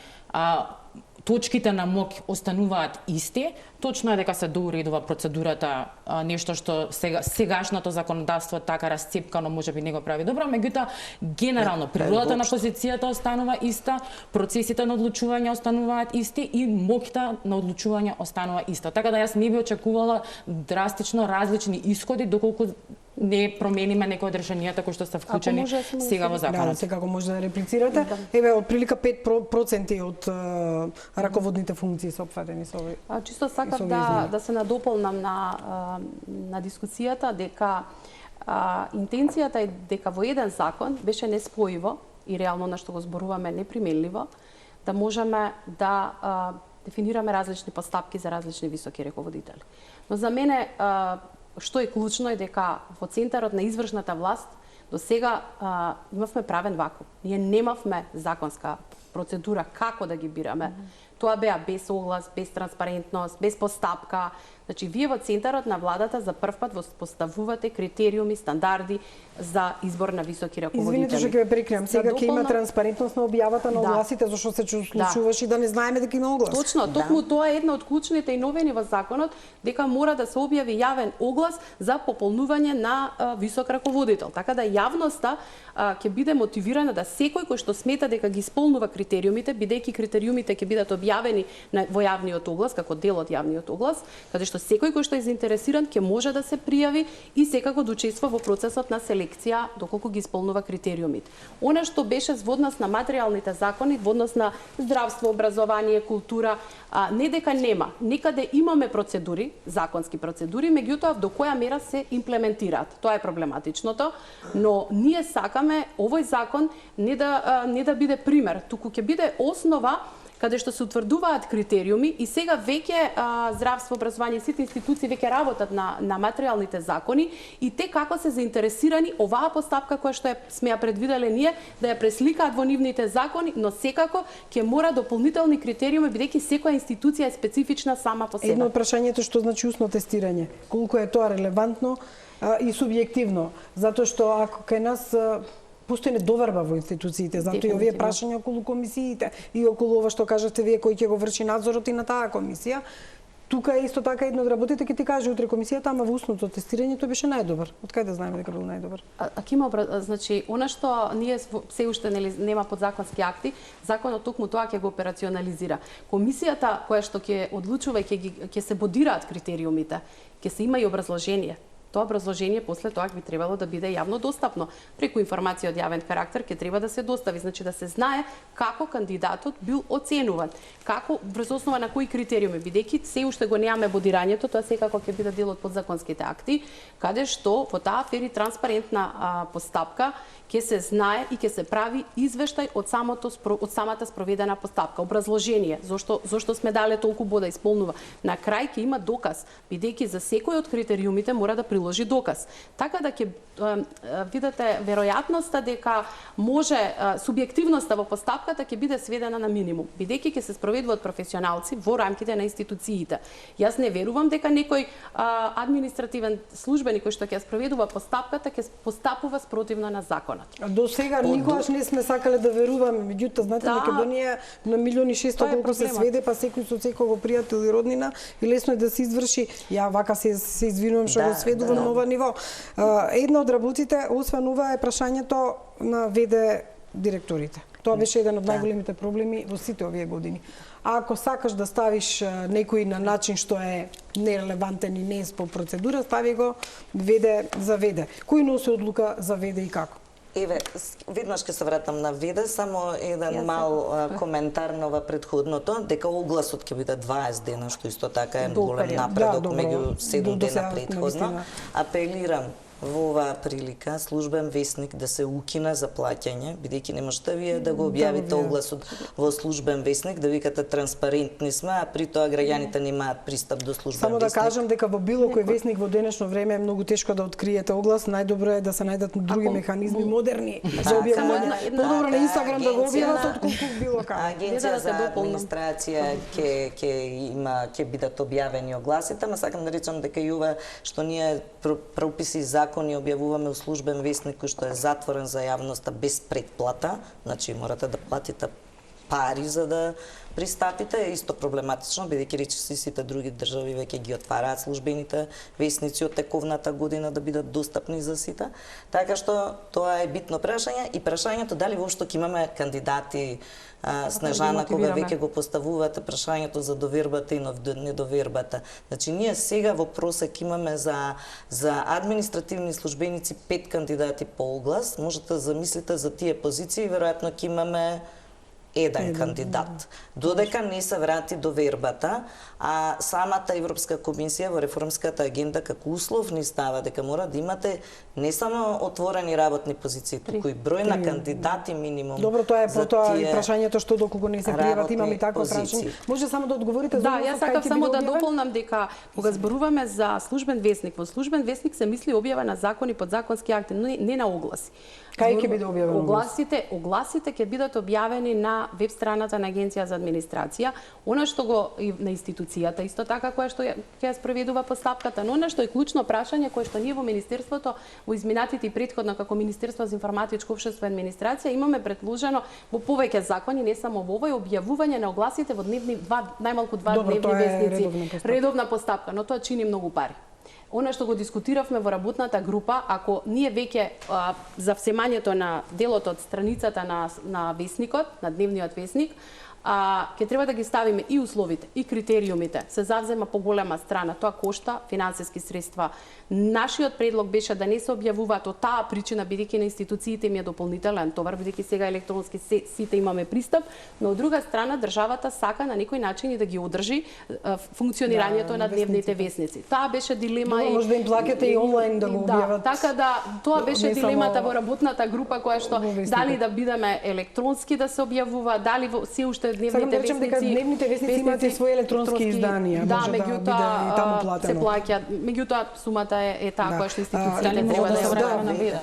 B: точките на МОК остануваат исти. Точно е дека се доуредува процедурата, нешто што сегашното законодавство така расцепкано можеби не го прави добро, меѓутоа генерално природата на позицијата останува иста, процесите на одлучување остануваат исти и моќта на одлучување останува иста. Така да јас не би очекувала драстично различни исходи доколку не промениме некои од решенијата кои што се вклучени сега во законот.
A: Да, секако може да реплицирате. Еве, отприлика 5% од раководните функции се опфатени со овој.
C: Чисто сакам да се надополнам на дискусијата дека интенцијата е дека во еден закон беше неспојиво и реално на што го зборуваме неприменливо да можеме да дефинираме различни постапки за различни високи раководители. Но за мене што е клучно е дека во центарот на извршната власт до сега имавме правен вакуум. Ние немавме законска процедура како да ги бираме. тоа беа без оглас, без транспарентност, без постапка. Значи, вие во центарот на владата за прв пат поставувате критериуми, стандарди за избор на високи раководители.
A: Извинете што ќе ве прекинам. Сега ќе има транспарентност на објавата на огласите, зашто се случуваше и да не знаеме дека има оглас.
C: Точно, токму тоа е една од клучните и новини во законот, дека мора да се објави јавен оглас за пополнување на висок раководител. Така да јавноста ќе биде мотивирана да секој кој што смета дека ги исполнува критериумите, бидејќи критериумите ќе бидат објавени во јавниот оглас како дел од јавниот оглас, каде што секој кој што е заинтересиран ќе може да се пријави и секако да учествува во процесот на селекција доколку ги исполнува критериумите. Она што беше во однос на материјалните закони, во однос на здравство, образование, култура, не дека нема, некаде имаме процедури, законски процедури, меѓутоа до која мера се имплементираат. Тоа е проблематичното, но ние сакаме овој закон не да биде пример, туку ќе биде основа каде што се утврдуваат критериуми и сега веќе здравство, образование, сите институции веќе работат на материјалните закони и те како се заинтересирани оваа постапка која што сме ја предвиделе ние да ја пресликаат во нивните закони, но секако ќе мора дополнителни критериуми бидејќи секоја институција е специфична сама по себе.
A: Едно од прашањето што значи усно тестирање, колку е тоа релевантно и субјективно, затоа што ако кај нас постои недоверба во институциите, затоа и овие прашања околу комисиите и околу ова што кажете вие кој ќе го врши надзорот и на таа комисија. Тука е исто така едно од работите ќе ти каже утре комисијата, ама во устното тестирање тоа беше најдобар. Од кај да знаеме дека бил најдобар?
C: Има, значи, она што ние се уште нема подзаконски акти, законот токму тоа ќе го операционализира. Комисијата која што ќе одлучува и ќе се бодираат критериумите, ќе се има и образложение. Тоа образложение после тоа би требало да биде јавно достапно. Преку информација од јавен карактер ќе треба да се достави, значи да се знае како кандидатот бил оценуван, како врз основа на кои критериуми, бидејќи се уште го немаме бодирањето, тоа секако ќе биде дел од подзаконските акти, каде што во таа афери транспарентна постапка ќе се знае и ќе се прави извештај од самата спроведена постапка, образложение, зошто сме дале толку бода исполнува. На крај ќе има доказ, бидејќи за секој од критериумите мора да приложи доказ. Така да ќе видите веројатноста дека може субјективноста во постапката ќе биде сведена на минимум, бидејќи ќе се спроведуваат професионалци во рамките на институциите. Јас не верувам дека некој административен службеник кој што ќе спроведува постапката ќе постапува спротивно на законот.
A: До сега никогаш не сме сакале да веруваме, меѓутоа знаете Македонија на 1.600.000 колку се сведе, па секој со секого пријател и роднина и лесно е да се изврши. Ја вака се извинувам што го сведувам на ова ниво. Една од работите, освен ова, е прашањето на ВД директорите. Тоа беше еден од најголемите проблеми во сите овие години. А ако сакаш да ставиш некој на начин што е нерелевантен и не е по процедура, стави го ВД за ВД. Кој носи одлука за ВД и како?
D: Еве, веднаш ќе се вратам на ВД, само еден мал коментар на ова предходното, дека огласот ќе биде 20 дена, што исто така е голем напредок меѓу 7 дена предходно. Апелирам во оваа прилика службен весник да се укине за плаќање, бидејќи не можете вие да го објавите огласот во службен весник, да викате транспарентни сме, а при тоа граѓаните немаат пристап до службен
A: весник. Само да кажам дека во било кој весник во денешно време е многу тешко да откриете оглас, најдобро е да се најдат други механизми модерни за објавување. Подобро на Инстаграм да го објават отколку било како.
D: Агенција за администрација ќе бидат објавени огласите, ама сакам да речам дека и ова што ние прописи закони објавуваме во службен весник кој што е затворен за јавноста без предплата, значи морате да платите пари за да пристапите, е исто проблематично, бидејќи речиси сите други држави веќе ги отвараат службените весници од тековната година да бидат достапни за сите. Така што тоа е битно прашање и прашањето дали воопшто ќе имаме кандидати. Снежана, кога веќе го поставувате прашањето за довербата и недовербата. Значи, ние сега во просек имаме за административни службеници 5 кандидати по оглас. Можете да замислите за тие позиции, веројатно ќе имаме еден кандидат. Додека не се врати довербата, а самата Европска комисија во реформската агенда како услов ни става дека мора да имате не само отворени работни позиции, туку и број на кандидати минимум.
A: Добро, тоа е потоа и прашањето што доколку не се пријават, имаме и такво прашање. Може само да одговорите за
C: ова? Да, јас сакам само да дополнам дека кога зборуваме за службен весник, во службен весник се мисли објава на закони, подзаконски акти, не на огласи.
A: Кај ќе биде објавено?
C: Огласите ќе бидат објавени на на веб страната на Агенција за администрација, она што го и на институцијата исто така која што ќе ја спроведува постапката, но она што е клучно прашање кое што ние во министерството во изминатите и претходно како Министерство за информатичко општество и администрација имаме предложено во повеќе закони, не само во овој, објавување на огласите во најмалку два
A: Добро,
C: дневни
A: тоа е
C: весници. Редовна постапка, но тоа чини многу пари. Она што го дискутиравме во работната група, ако ние веќе за всемањето на делот од страницата на весникот, на дневниот весник, ќе треба да ги ставиме и условите, и критериумите. Се завзема поголема страна, тоа кошта финансиски средства. Нашиот предлог беше да не се објавуваат од таа причина, бидејќи на институциите им е дополнителен товар, бидејќи сега електронски сите имаме пристап, но од друга страна државата сака на некој начин и да ги одржи функционирањето на дневните весници. Таа беше дилема
A: и може да им плаќате и онлайн да го објават.
C: Така да тоа беше дилемата во работната група која што дали да бидеме електронски да се објавува, дали се уште дневните весници.
A: Дека дневните весници имаат и своји електронски изданија,
C: да,
A: може да биде и таму платено.
C: Се плаќа, меѓутоа сумата е таа која што институцијата треба да се враќа на виде.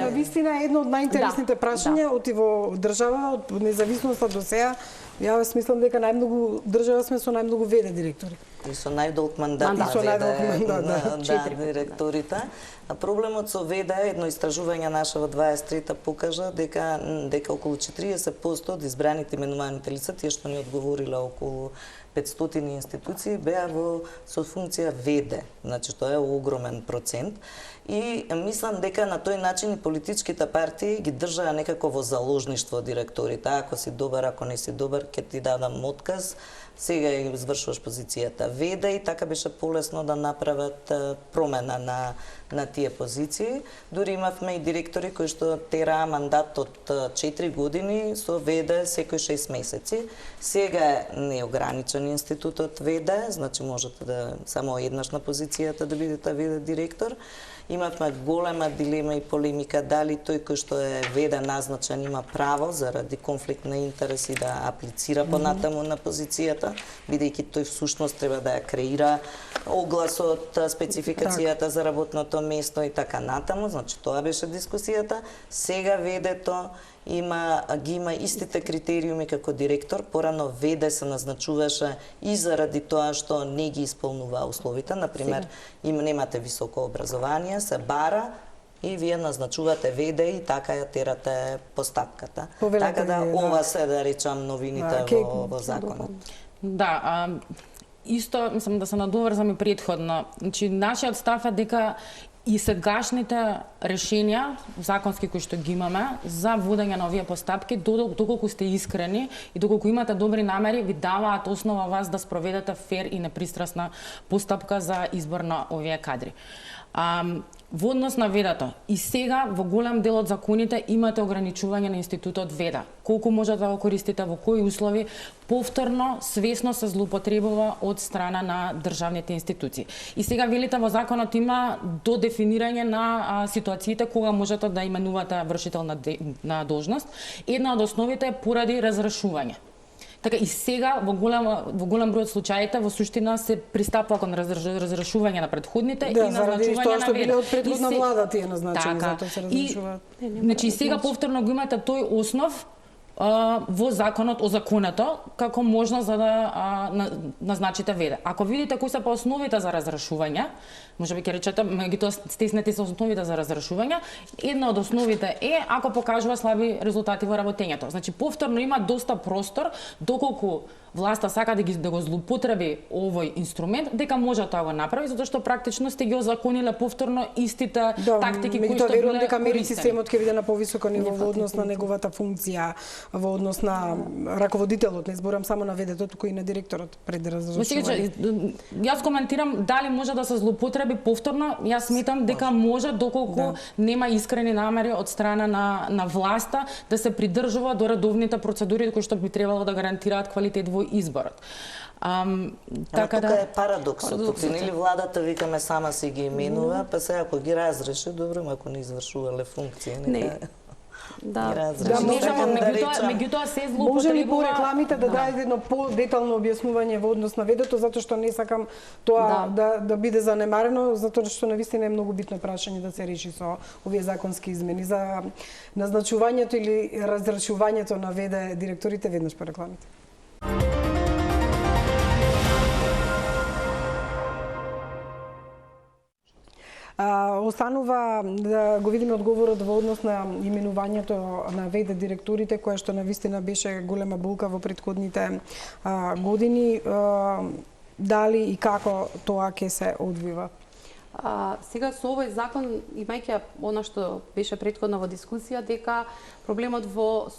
A: На вистина е едно од најинтересните прашања оти во држава од независноста до сега. Ја смислам дека најмногу држава сме со најмногу ВД директори.
D: И со најдолг мандат на директорите. А проблемот со ВД, едно истражување наше во 23-та покажа дека околу 40% од избраните именуваните лица, тие што ни одговорила околу 500 институции, беа со функција ВД. Значи, тоа е огромен процент. И мислам дека на тој начин и политичките партии ги држаа некако во заложништво директорите. Ако си добар, ако не си добар, ќе ти дадам отказ. Сега ја извршуваш позицијата ВД и така беше полесно да направат промена на тие позиции. Дури имавме и директори кои што тераа мандат од 4 години со ВД секој 6 месеци. Сега е неограничен институтот ВД, значи можете да само еднаш на позицијата да бидете ВД директор. Имавме голема дилема и полемика дали тој кој што е ВД назначен има право заради конфликт на интереси да аплицира понатаму на позицијата, бидејќи тој всушност треба да ја креира огласот, спецификацијата за работното место и така натаму, значи тоа беше дискусијата. Сега ВД-то ги има истите критериуми како директор, порано ВД се назначуваше и заради тоа што не ги исполнува условите, например, им немате високо образование, се бара и вие назначувате ВД и така ја терате постапката. Така да ова се да речам новините во законот.
B: Да, исто мислам да се надоврзам и претходно. Значи нашиот став е дека и сегашните решенија законски кои што ги имаме за водење на овие постапки, доколку сте искрени и доколку имате добри намери, ви даваат основа вас да спроведете фер и непристрасна постапка за избор на овие кадри. Во однос на ВД-то, и сега во голем дел од законите имате ограничување на институтот ВД. Колку можете да го користите, во кои услови, повторно, свесно се злоупотребува од страна на државните институции. И сега велите во законот има до дефинирање на ситуациите кога можете да именувате вршител на должност. Една од основите е поради разрешување. Така и сега во голем број од случаите во суштина се пристапува кон разрешување на претходните и назначување на
A: што биле од претходна влада тие назначени, затоа се разрешуваат.
B: Значи сега повторно го имате тој основ во законот о законето како можност за да назначите ВД. Ако видите кои се по основите за разрешување, можеби ќе речете, меѓутоа стеснети се основите за разрешување, една од основите е ако покажува слаби резултати во работењето. Значи повторно има доста простор доколку власта сака да го злоупотреби овој инструмент, дека може тоа го направи, затоа што практично сте ги озакониле повторно истите тактики кои што биле
A: дека мери системот ќе биде на повисоко ниво во однос на неговата функција, во однос на раководителот, не зборам само на ВД-то, туку и на директорот пред разрешување.
B: Јас коментирам дали може да се злоупотреби повторно, јас сметам дека може доколку нема искрени намери од страна на власта да се придржува до редовните процедури кои што би требало да гарантираат квалитет во изборот.
D: Така тука е парадоксот. Нели владата викаме сама си ги именува, па сега ако ги разреши, добро, ако не извршувале функции,
C: не. Да.
D: разрешите,
B: меѓутоа се
A: Може ли по
B: злоупотребува.
A: рекламите да дадете едно по-детално објаснување во однос на ведето, затоа што не сакам тоа да биде занемарено, затоа што навистина е многу битно прашање да се реши со овие законски измени за назначувањето или разрешувањето на ВД директорите веднаш по рекламите. Останува да го видиме одговорот во однос на именувањето на ВД директорите, која што навистина беше голема болка во претходните години. Дали и како тоа ќе се одвива?
C: Сега со овој закон, имајќи она што беше претходно во дискусија, дека проблемот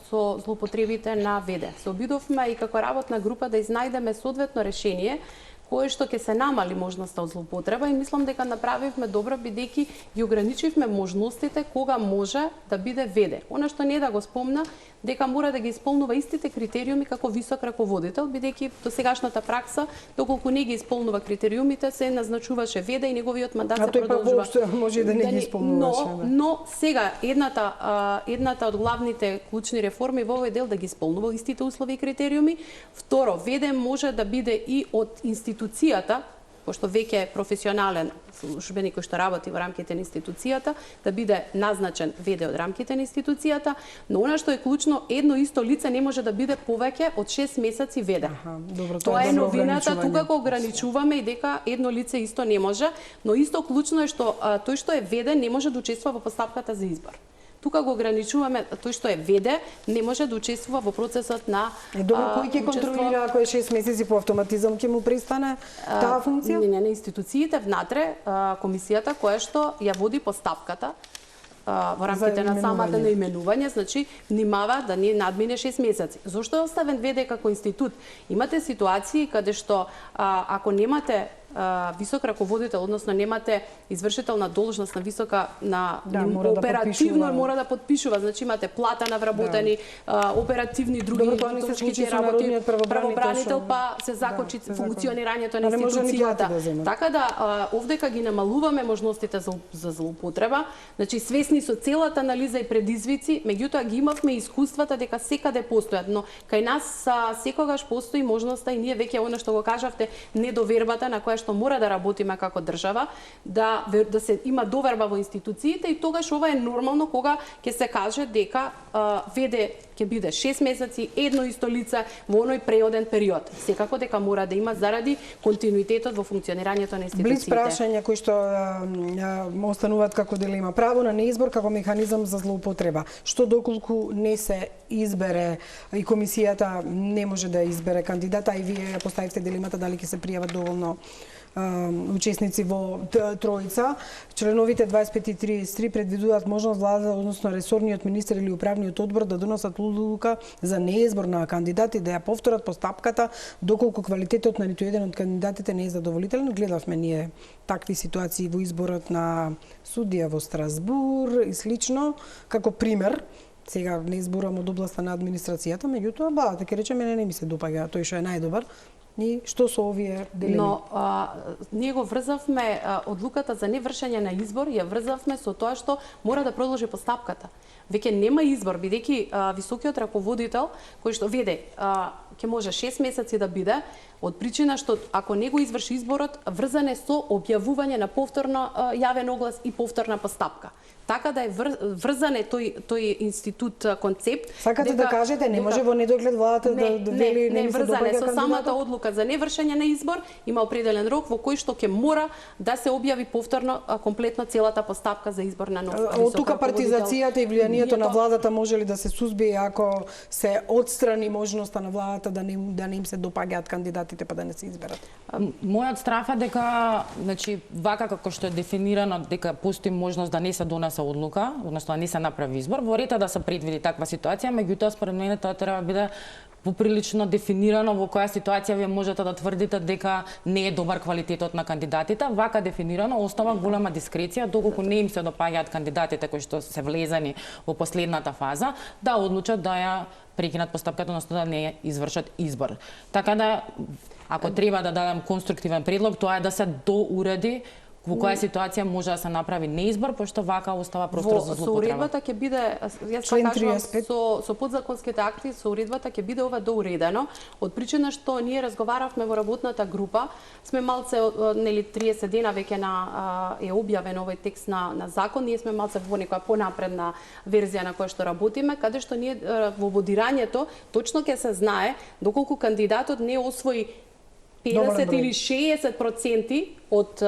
C: со злоупотребите на ВД. Се обидовме и како работна група да изнајдеме соодветно решение кое што ќе се намали можноста од злоупотреба и мислам дека направивме добро бидејќи ги ограничивме можностите кога може да биде ВД. Она што не да го спомна, дека мора да ги исполнува истите критериуми како висок раководител, бидејќи до сегашната пракса, доколку не ги исполнува критериумите, се назначуваше ВД и неговиот мандат се продолжува.
A: А тој па може да не ги исполнуваше.
C: Но сега едната од главните клучни реформи во овој дел да ги исполнува истите услови и критериуми. Второ, ВД може да биде и од институцијата, пошто веќе е професионален службеник кој што работи во рамките на институцијата, да биде назначен ВД од рамките на институцијата, но она што е клучно, едно исто лице не може да биде повеќе од 6 месеци ВД. Тоа е новината, тука го ограничуваме и дека едно лице исто не може, но исто клучно е што тој што е ВД не може да учествува во постапката за избор. Тука го ограничуваме, тој што е ВД не може да учествува во процесот на
A: Добро, кој ќе контролира ако е 6 месеци по автоматизам ќе му престане таа функција?
C: Не, институциите внатре, комисијата која што ја води постапката во рамките на самата наименување, значи внимава да не надмине 6 месеци. Зошто е оставен ВД како институт? Имате ситуации каде што ако немате висок раководител, односно немате извршител на должност на висока оперативно мора да подпишува, значи имате плата на вработени, оперативни други точките работи, правобранител па се закочи функционирањето на институцијата. Така да овдека ги намалуваме можностите за злоупотреба, значи свесни со целата анализа и предизвици, меѓутоа ги имавме искуствата дека секаде постојат, но кај нас секогаш постои можноста и ние веќе она што го кажавте, недовербата на која што мора да работиме како држава, да се има доверба во институциите и тогаш ова е нормално кога ќе се каже дека ВД ќе биде 6 месеци едно исто лице во оној преоден период. Секако дека мора да има заради континуитетот во функционирањето на институциите.
A: Блиц прашања кои што остануваат како дилема. Право на неизбор како механизам за злоупотреба. Што доколку не се избере и комисијата не може да избере кандидата, и вие поставивте дилемата дали ќе се пријават доволно учесници во тројца. Членовите 25 и 33 предвидуваат можност влада, односно ресорниот министер или управниот одбор да донесат одлука за неизбор на кандидати, да ја повторат постапката доколку квалитетот на ниту еден од кандидатите не е задоволителен. Гледавме ние такви ситуации во изборот на судија во Страсбур и слично, како пример. Сега не изборам од областа на администрацијата, меѓутоа, така речеме, не ми се допаѓа тој што е најдобар. И што со овие дилеми?
C: Но ние го врзавме одлуката за невршење на избор, ја врзавме со тоа што мора да продолжи постапката. Веќе нема избор, бидејќи високиот раководител, кој што веде, ќе може 6 месеци да биде, од причина што ако не го изврши изборот, врзан е со објавување на повторно јавен оглас и повторна постапка. Така да е врзан е тој институт концепт.
A: Сакате да кажете, не може во недоглед владата да вели не ми се допаѓа кандидатот?
C: Со самата одлука за невршење на избор има определен рок во кој што ќе мора да се објави повторно комплетно целата постапка за избор на нов висок раководител.
A: Од тука партизацијата и влијанието на владата може ли да се сузбие ако се отстрани можноста на владата да не им се допаѓаат кандидатите па да не се изберат?
B: Мојот страф е дека, значи, вака како што е дефинирано дека постои можност да не се донесе одлука, односно да не се направи избор, во ред да се предвиди таква ситуација, меѓутоа според мене тоа треба да биде поприлично дефинирано во која ситуација вие можете да тврдите дека не е добар квалитетот на кандидатите. Вака дефинирано остава голема дискреција доколку не им се допаѓаат кандидатите кои што се влезани во последната фаза да одлучат да ја прекинат постапката, односно да не извршат избор. Така да ако треба да дадам конструктивен предлог, тоа е да се доуреди во која ситуација може да се направи неизбор, пошто вака остава простор за
C: Со
B: злоупотреба.
C: уредбата ќе биде, јас
A: Член
C: кажувам,
A: 35.
C: со подзаконските акти, со уредбата ќе биде ова доуредено, од причина што ние разговаравме во работната група, сме малце, нели 30 дена веќе е објавен овој текст на закон, ние сме малце во некоја понапредна верзија на која што работиме, каде што ние во бодирањето точно ќе се знае доколку кандидатот не освои 50 или 60% од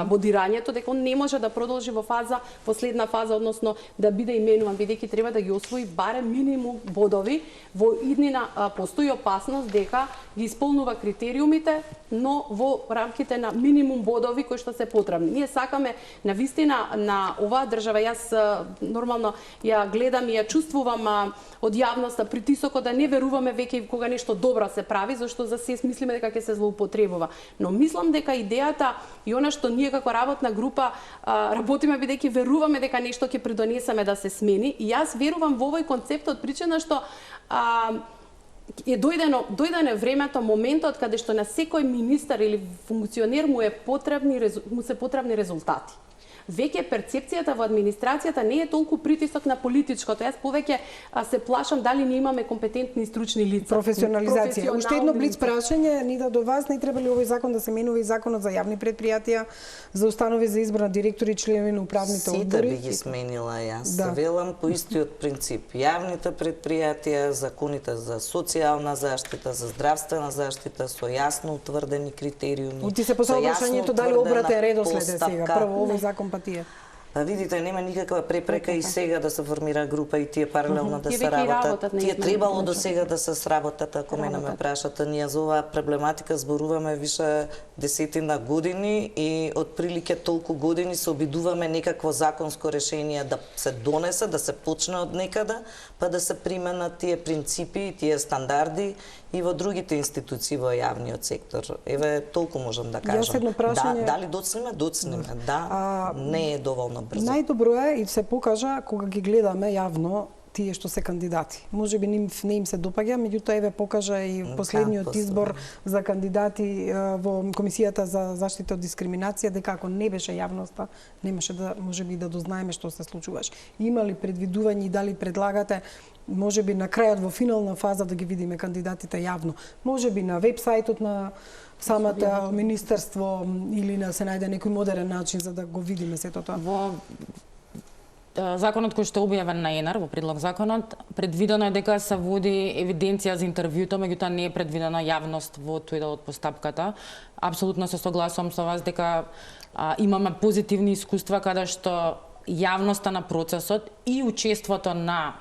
C: бодирањето, дека он не може да продолжи во последна фаза, односно да биде именуван, бидејќи треба да ги освои барем минимум бодови. Во иднина постои опасност дека ги исполнува критериумите, но во рамките на минимум бодови кои што се потребни. Ние сакаме на вистина на оваа држава, јас нормално ја гледам и ја чувствувам од јавноста притисокот да не веруваме веќе кога нешто добро се прави, зашто за се мислиме дека ќе се злоупотребува. Но мислам дека идејата и она што ние како работна група работиме, бидејќи веруваме дека нешто ќе придонесеме да се смени, и јас верувам во овој концепт од причина што дојдено времето, моментот каде што на секој министар или функционер му се потребни резултати. Веќе перцепцијата во администрацијата не е толку притисок на политичкото. Јас повеќе се плашам дали не имаме компетентни и стручни лица.
A: Професионализација. Уште едно блиц прашање, Нида, до вас, не треба ли овој закон да се менува и законот за јавни предпријатија, за установи за избор на директори и членови на управните одбори?
D: Сите би ги сменила јас. Велам по истиот принцип. Јавните предпријатија, законите за социјална заштита, за здравствена заштита со јасно утврдени критериуми.
A: Ти се поставува прашањето дали обратен редослед е сега. Прво овој закон па тие.
D: Видите, нема никаква препрека и сега да се формира група и тие паралелно да се работат. Тие требало до сега да се сработат, ако мене ме прашате. Ние за оваа проблематика зборуваме више десетина години и отприлике толку години се обидуваме некакво законско решение да се донесе, да се почне од некаде, па да се применат тие принципи, тие стандарди и во другите институции во јавниот сектор. Еве, толку можам да кажам. Дали доцнеме? Доцнеме. Да, не е доволно брзо.
A: Најдобро е и се покажа кога ги гледаме јавно тие што се кандидати. Може би не им се допаѓа, меѓутоа еве покажа и последниот избор за кандидати во Комисијата за заштита од дискриминација, дека ако не беше јавноста, немаше да можеби да дознаеме што се случуваше. Има ли предвидување и дали предлагате можеби на крајот во финална фаза да ги видиме кандидатите јавно? Можеби на вебсајтот на самата министерство или на се најде некој модерен начин за да го видиме сето тоа?
B: Во законот кој што е објавен на ЕНАР, во предлог законот, предвидено е дека се води евиденција за интервјуто, меѓутоа не е предвидена јавност во тој дел од постапката. Апсолутно се согласувам со вас дека имаме позитивни искуства каде што јавноста на процесот и учеството на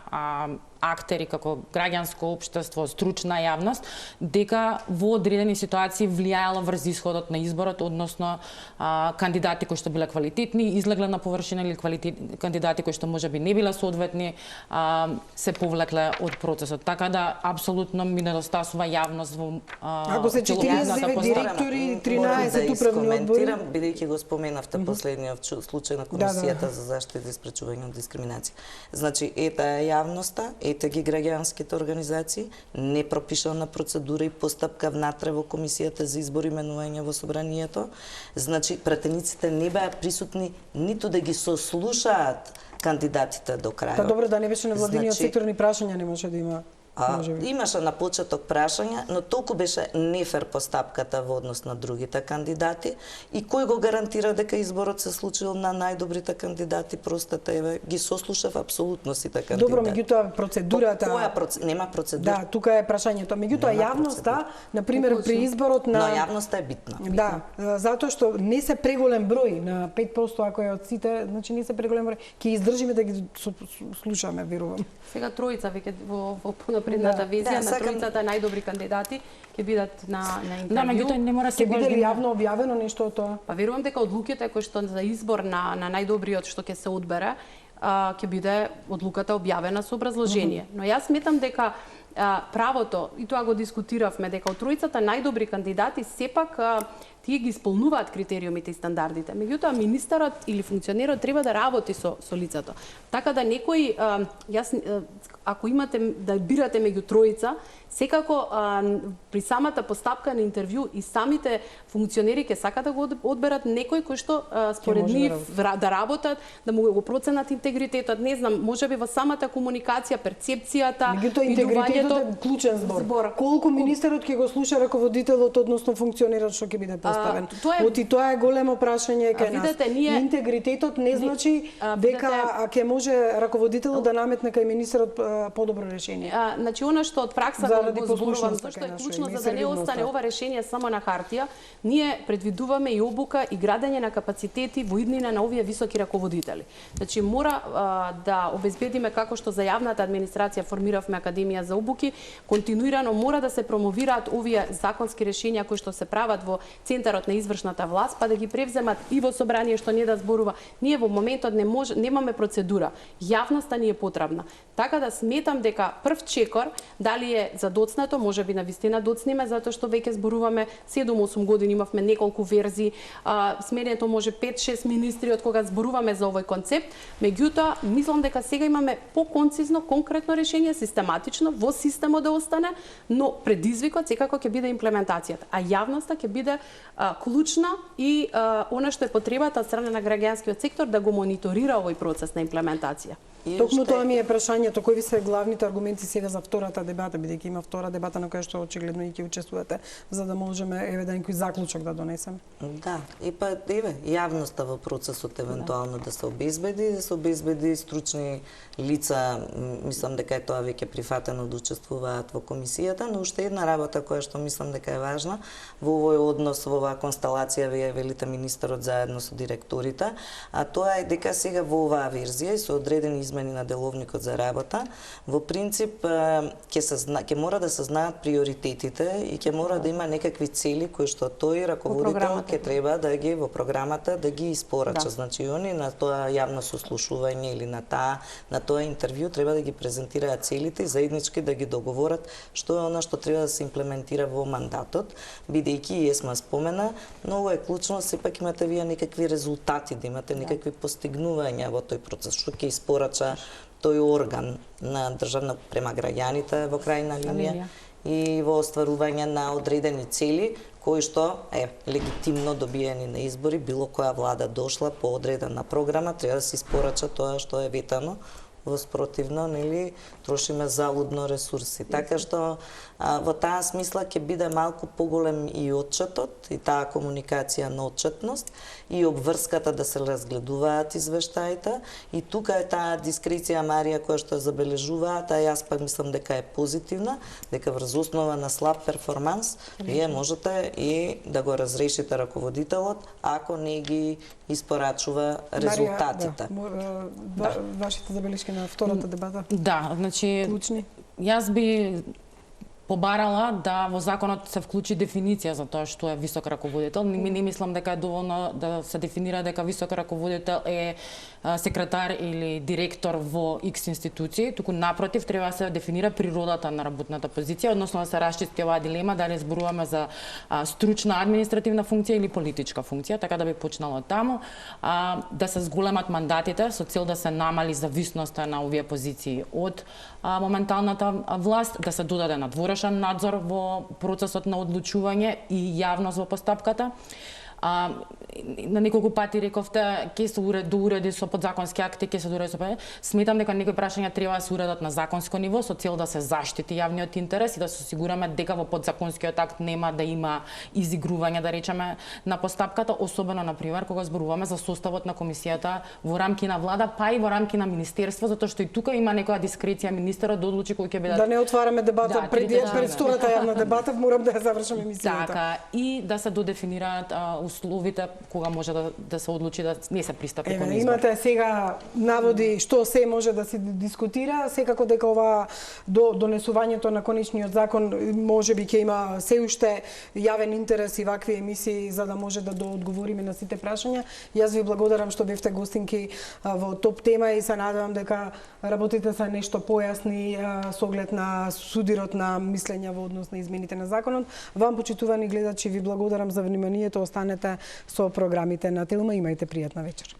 B: актери како граѓанско општество, стручна јавност, дека во одредени ситуации влијаело врз исходот на изборот, односно кандидати кои што биле квалитетни, излегле на површина или кандидати кои што можеби не биле соодветни, се повлекле од процесот. Така да апсолутно ми недостасува јавност во
A: ако се 49 директори, 13 управни одбори,
D: бидејќи го споменавте последниот случај на Комисијата за заштита и спречување од дискриминација. Значи, ета е јавноста, ете ги граѓанските организации, непропишана процедура и постапка внатре во Комисијата за избор и именување во собранието. Значи, пратениците не беа присутни ниту да ги сослушаат кандидатите до крај.
A: Та добро, да не беше невладиниот сектор, ни прашања не може да има.
D: Имаше на почеток прашања, но толку беше нефер постапката во однос на другите кандидати и кој го гарантира дека изборот се случил на најдобрите кандидати, простата еве, ги сослушав апсолутно сите кандидати.
A: Добро, меѓутоа процедурата...
D: Нема процедура.
A: Да, тука е прашањето. Меѓутоа јавноста, на пример при изборот на...
D: Но јавноста е битна.
A: Да, затоа што не се преголем број, на 5% ако е од сите, значи не се преголем број, ќе издржиме да ги слушаме, верувам.
C: Сега тројца веќе во предната визија на тројцата најдобри кандидати ќе бидат на интервју.
B: Да, меѓутоа не мора се
A: биде јавно објавено нешто од тоа?
C: Па верувам дека одлуките кои што за избор на најдобриот што ќе се одбере, ќе биде одлуката објавена со образложение. Но јас сметам дека правото, и тоа го дискутиравме, дека од тројцата најдобри кандидати сепак тие ги исполнуваат критериумите и стандардите. Меѓутоа министерот или функционерот треба да работи со лицето. Така да некој ако имате да бирате меѓу тројца, секако при самата постапка на интервју и самите функционери ќе сакат да го одберат некој кој што според нив да работат, да му го проценат интегритетот, не знам, можеби во самата комуникација, перцепцијата,
A: меѓутоа интегритетот е клучен збор. Колку министерот ќе го слуша раководителот, односно функционерот што ќе биде поставен? Оти тоа е големо прашање кај нас. Интегритетот не значи дека ќе може раководителот да наметне кај министерот подобро решение.
C: Значи она што од пракса го зборувам, зашто е клучно за да не остане ова решение само на хартија, ние предвидуваме и обука и градење на капацитети во иднина на овие високи раководители. Значи мора да обезбедиме, како што за јавната администрација формиравме академија за обуки, континуирано мора да се промовираат овие законски решенија кои што се прават во центарот на извршната власт, па да ги превземат и во собрание што не да зборува. Ние во моментот немаме процедура. Јавноста ни е потребна. Така да сметам дека прв чекор, дали е за доцнато, може би на вистина доцниме, затоа што веќе зборуваме 7-8 години, имавме неколку верзии, сменето може 5-6 министри од кога зборуваме за овој концепт, меѓутоа, мислам дека сега имаме по-концизно, конкретно решение, систематично, во системот да остане, но предизвикот секако ќе биде имплементацијата, а јавноста ќе биде клучна и она што е потребата од страна на граѓанскиот сектор да го мониторира овој процес на имплементација.
A: Токму тоа ми е прашањето, кои се главните аргументи сега за втората дебата, бидејќи има втора дебата на која што очигледно и ќе учествувате, за да можеме да некој заклучок да донесеме.
D: Да, и па јавноста во процесот евентуално да се обезбеди стручни лица, мислам дека е тоа веќе прифатено да учествуваат во комисијата, но уште една работа која што мислам дека е важна во овој однос, во оваа констелација вие велите министерот заедно со директорите, а тоа е дека сега во оваа верзија и со одредени измени на деловникот за работа, во принцип ќе мора да се знаат приоритетите и ќе мора да има некакви цели кои што тој раководител ќе треба да ги во програмата да ги испорача. Значи они на тоа јавно сослушување или на тоа интервју треба да ги презентираат целите и заеднички да ги договорат што е она што треба да се имплементира во мандатот, бидејќи ЕСМА спомена, многу е клучно сепак имате вие некакви резултати, да имате некакви постигнувања во тој процес, што ќе испорача тој орган на државна према граѓаните во крајна линија и во остварување на одредени цели кои што легитимно добиени на избори, било која влада дошла по одредена програма, треба да се испорача тоа што е ветано, во спротивно, нели, трошиме залудно ресурси. Така што во таа смисла ќе биде малку поголем и отчетот и таа комуникација на отчетност и обврската да се разгледуваат извештаите и тука е таа дискреција Марија која што ја забележуваат, а јас пак мислам дека е позитивна, дека врз основа на слаб перформанс вие можете и да го разрешите раководителот ако не ги испорачува резултатите.
A: Вашите забелешки на втората дебата?
B: Да, значи
A: клучни.
B: Јас би побарала да во законот се вклучи дефиниција за тоа што е висок раководител. Не мислам дека е доволно да се дефинира дека висок раководител е секретар или директор во X институции, туку напротив треба да се дефинира природата на работната позиција, односно да се расчисти оваа дилема дали зборуваме за стручна административна функција или политичка функција, така да би почнало таму, да се зголемат мандатите со цел да се намали зависноста на овие позиции од моменталната власт, да се додаде надворешен надзор во процесот на одлучување и јавност во постапката. На неколку пати рековте ќе се доуреди со подзаконски акти, ќе се доуреди со сметам дека некои прашања треба да се уредат на законско ниво со цел да се заштити јавниот интерес и да се осигураме дека во подзаконскиот акт нема да има изигрување, да речеме, на постапката, особено на пример кога зборуваме за составот на комисијата во рамки на влада, па и во рамки на министерство, затоа што и тука има некоја дискреција министерот да одлучи кои ќе бидат.
A: Да не отвараме дебата пред втората јавна дебата, морам да ја завршам емисијата.
B: Така, и да се додефинираат условите кога може да се одлучи да не се пристапи кон избор.
A: Имате сега наводи што се може да се дискутира, секако дека ова донесувањето на конечниот закон можеби ќе има се уште јавен интерес и вакви емисии за да може да доодговориме на сите прашања. Јас ви благодарам што бевте гостинки во топ тема и се надевам дека работите се нешто појасни со оглед на судирот на мислења во однос на измените на законот. Вам, почитувани гледачи, ви благодарам за вниманието. Останете со програмите на Телма. Имајте пријатна вечер.